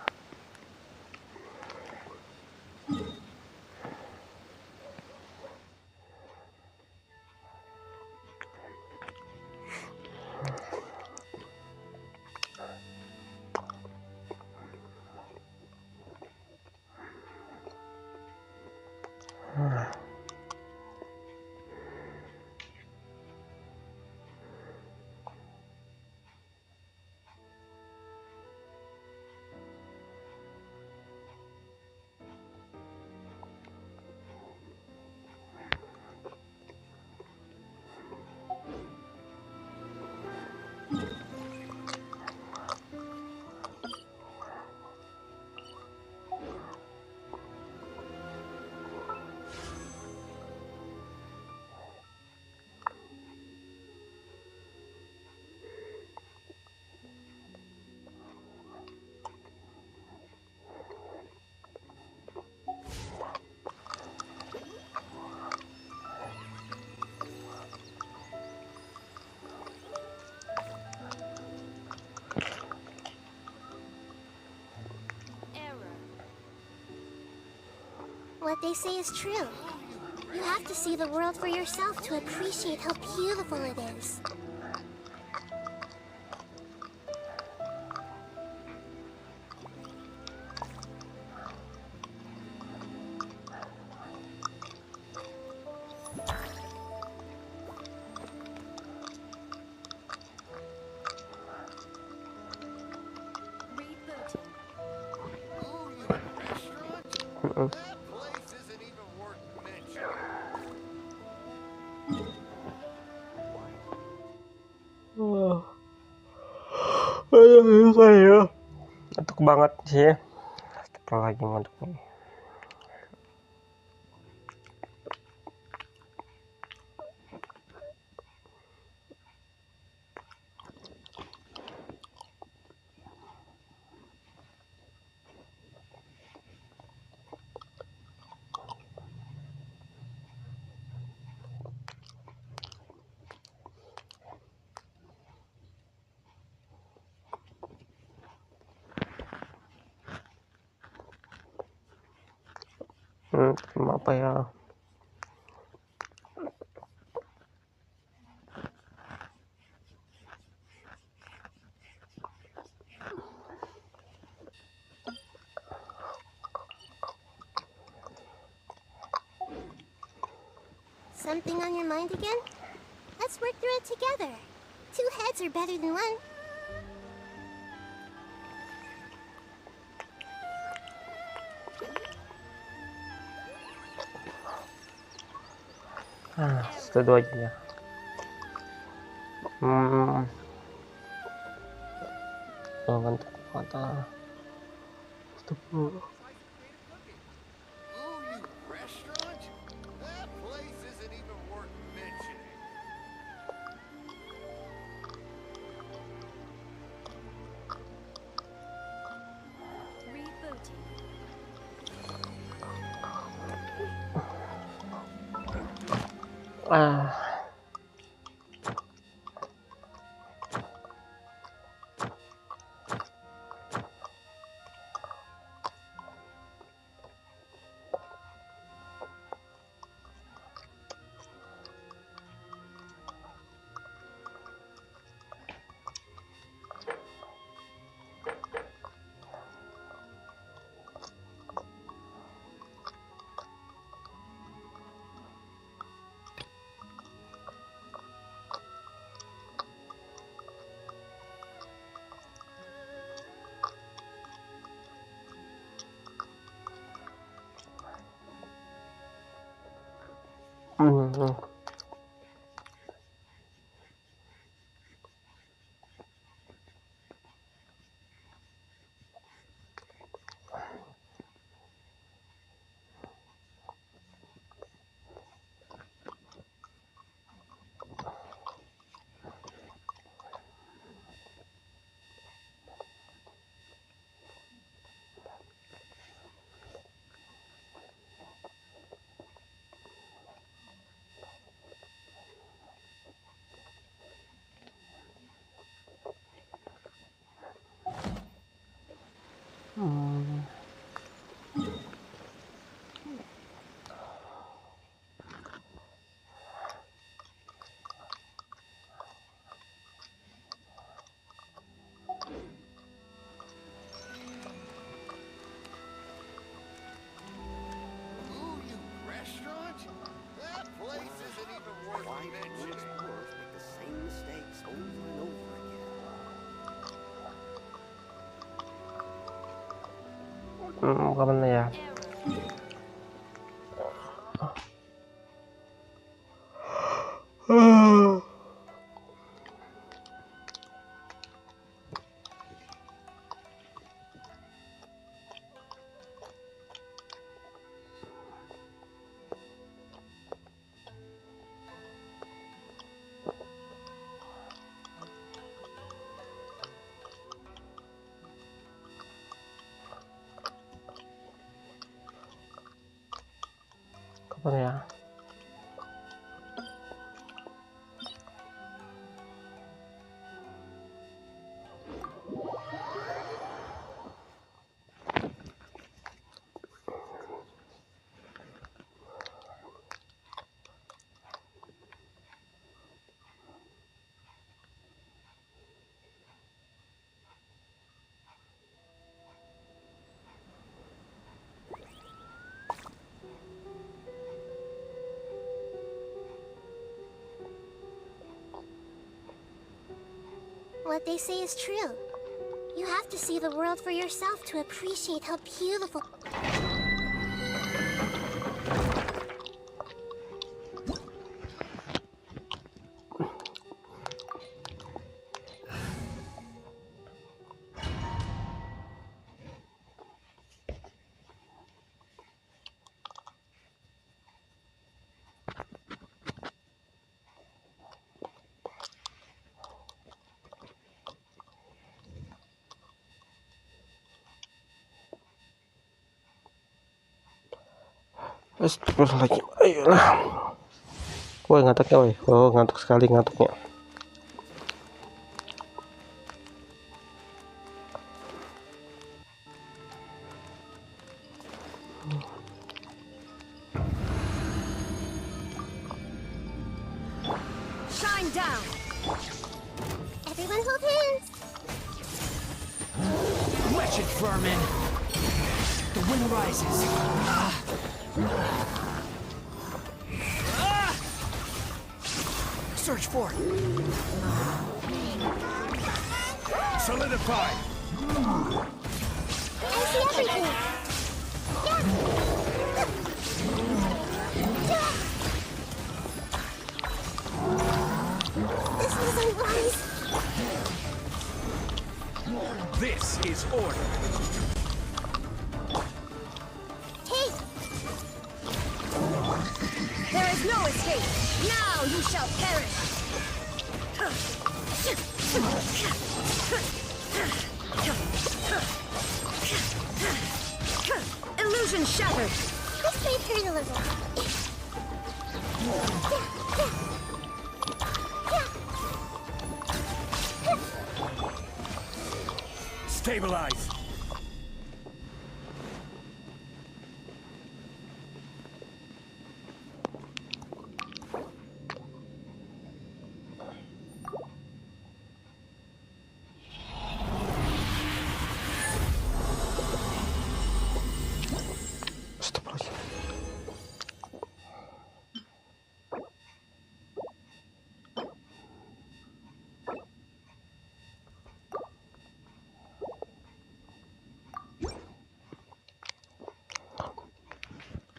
what they say is true. You have to see the world for yourself to appreciate how beautiful it is. Saya ngantuk banget sih. Apa lagi ngantuk nih? Apa ya? Something on your mind again? Let's work through it together. Two heads are better than one. Setelah aja ya. Ngantuk mata. Kemana ya? Kapan ya? What they say is true. You have to see the world for yourself to appreciate how beautiful. Astagfirullahaladzim, ayolah. Woi ngantuknya, woi. Oh, ngantuk sekali ngantuknya. Shine down. Everyone hold hands. Wretched vermin. The wind rises. Search for it. Solidify. I see everything. This isn't wise. This is order. Hey! There is no escape. Now you shall perish. Illusion shattered. This may hurt a little. Stabilize.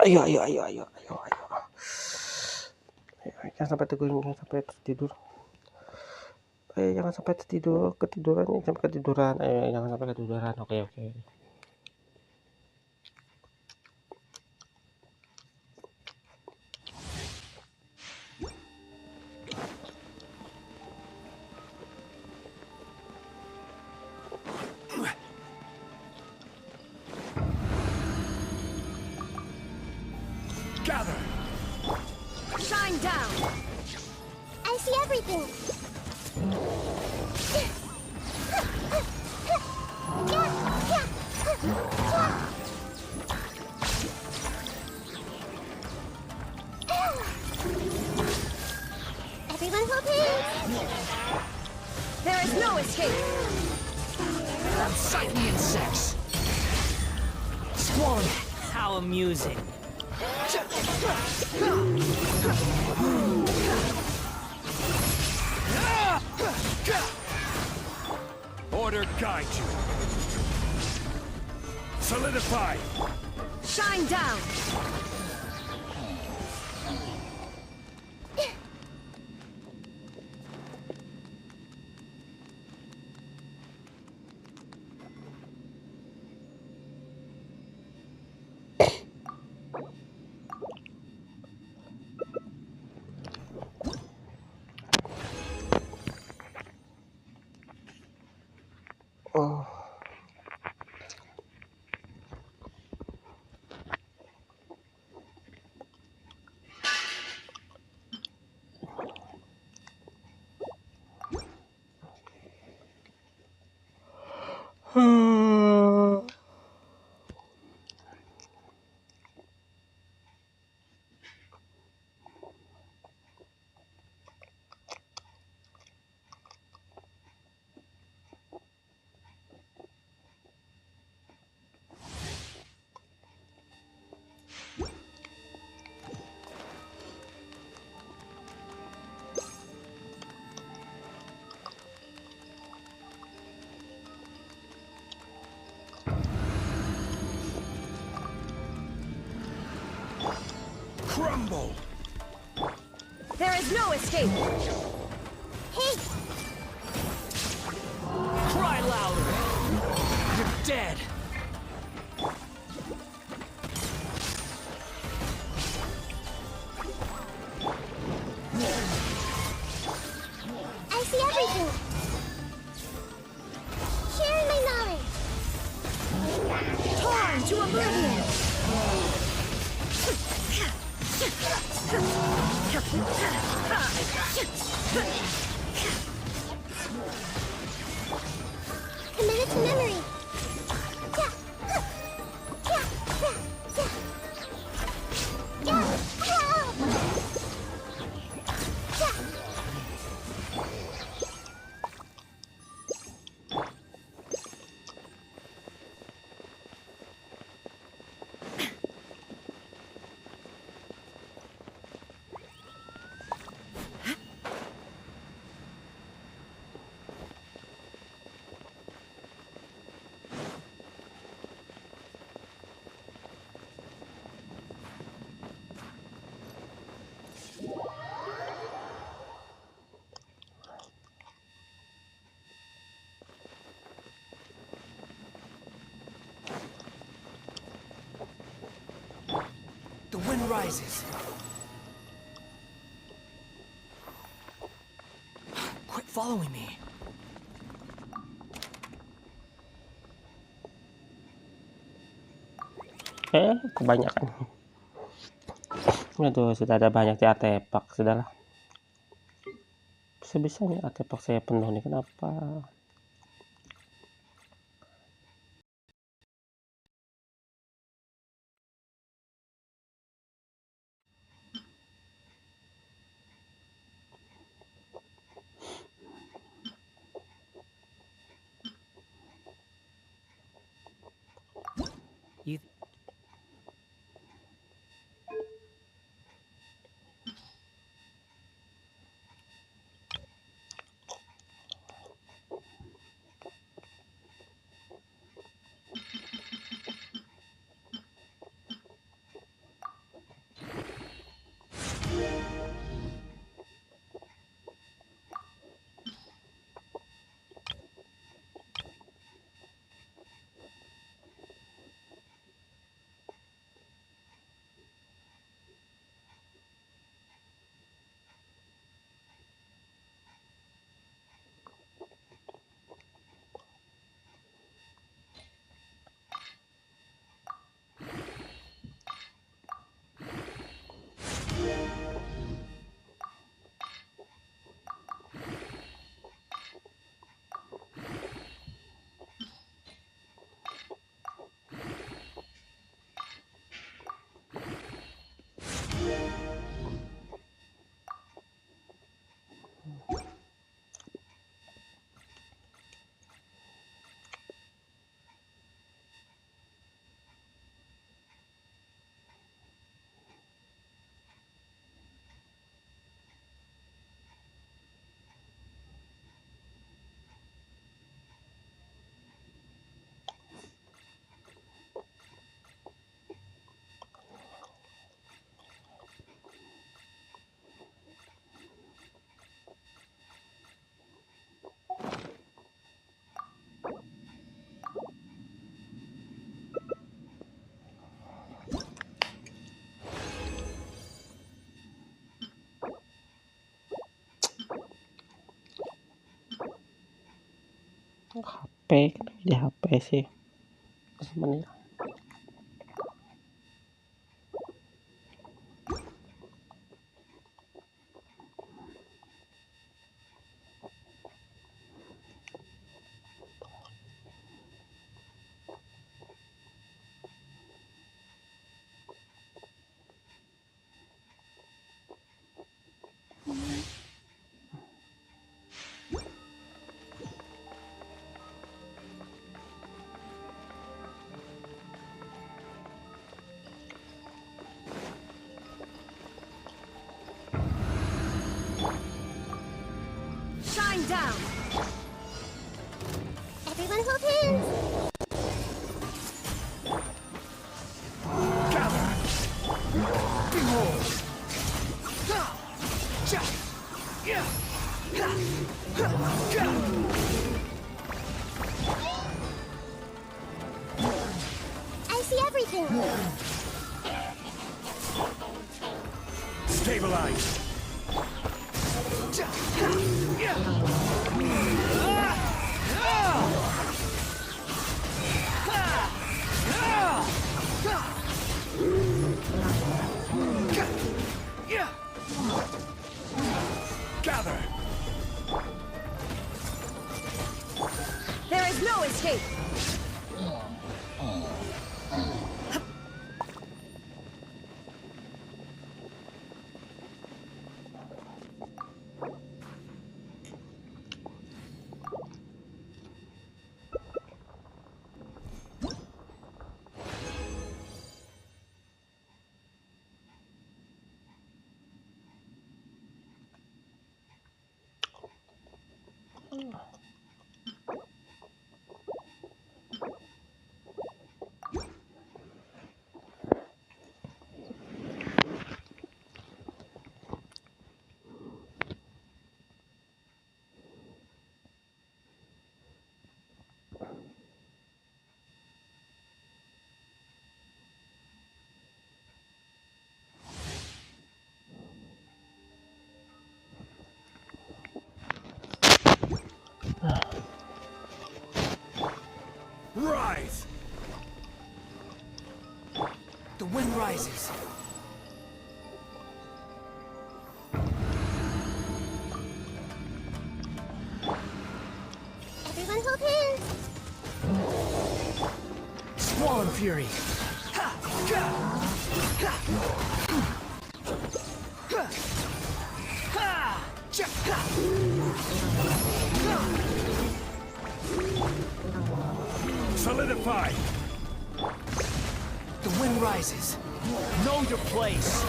Ayo. Jangan sampai tertidur. Jangan sampai ketiduran. Jangan sampai ketiduran. Oke. Gather. Shine down. I see everything. Everyone hold hands. There is no escape. Unsightly insects. Swarm. How amusing. Order guide you. Solidify. Shine down. crumble. There is no escape. Hey, Cry louder. You're dead. I see everything. Sharing my knowledge. Torn to oblivion. Committed to memory. The wind rises. Quit following me. Kebanyakan. Aduh, sudah ada banyak di artefak, sudahlah. Bisa-bisanya artefak saya penuh nih, kenapa? You HP, kenapa di HP sih? Menit. Stabilize. Gather. There is no escape! Rise! The wind rises. Everyone hold hands. Swollen Fury. Solidify. The wind rises. Know your place.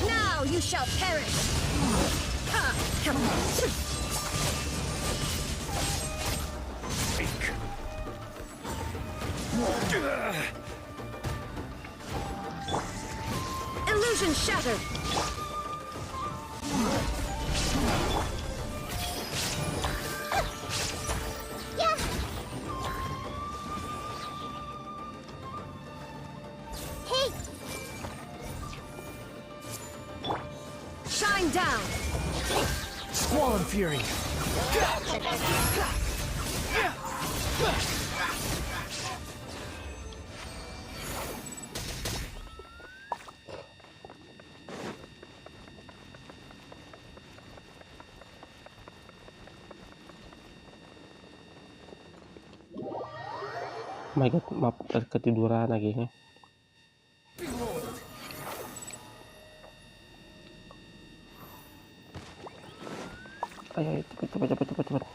Now you shall perish! Ha! Illusion shattered! Yeah. Hey, Shine down! Swollen Fury. Oh my god, maaf, ketiduran lagi nih. Ayo, cepet.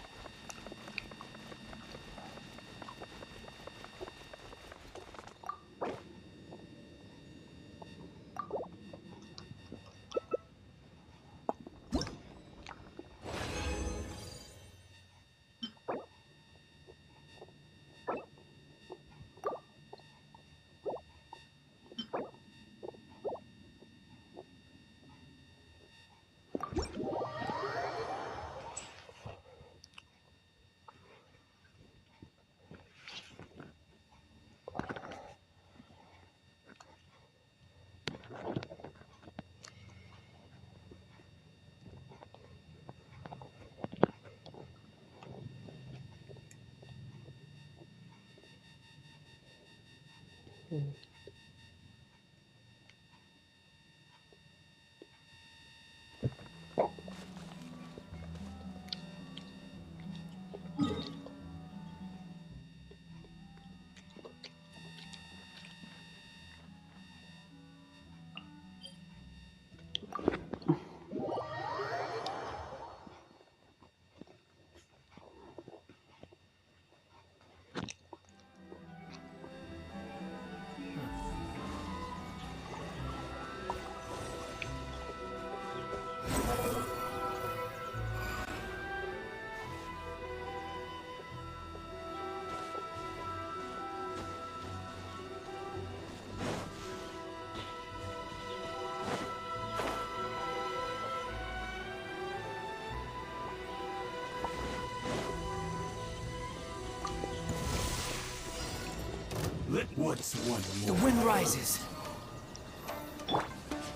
The wind rises.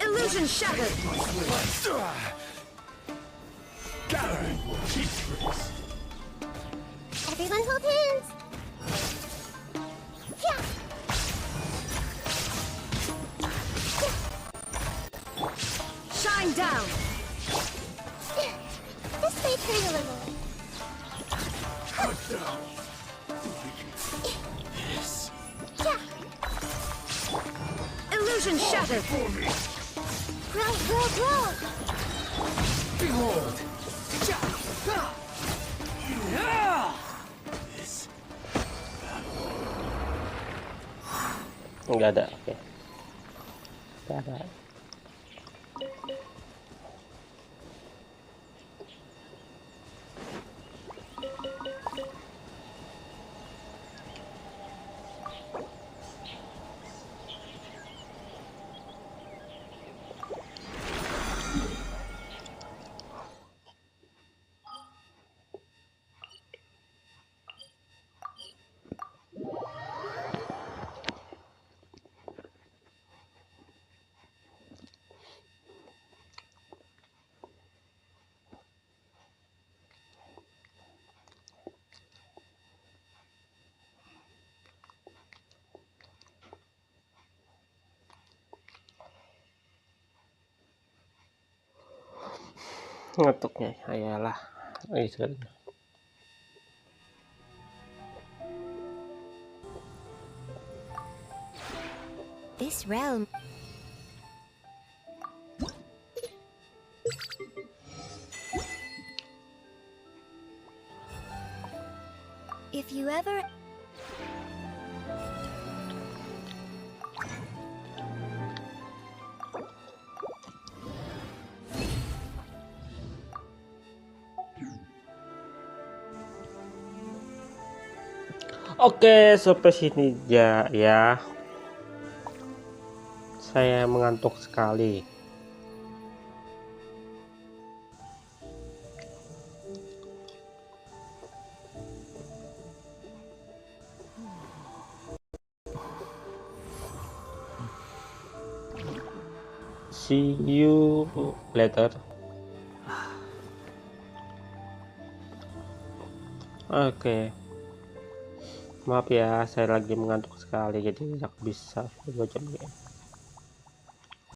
Illusion shattered! Everyone hold hands. Yeah. Shine down! This may hurt a little. Yeah. Illusion shattered! Grow, grow, grow. Behold. Nggak ada, oke. Nggak ada. Ngetuknya, ayalah. This realm. If you ever... Oke, sampai sini ya. Saya mengantuk sekali. See you later. Oke. Maaf ya, saya lagi mengantuk sekali, jadi tidak bisa 2 jam game.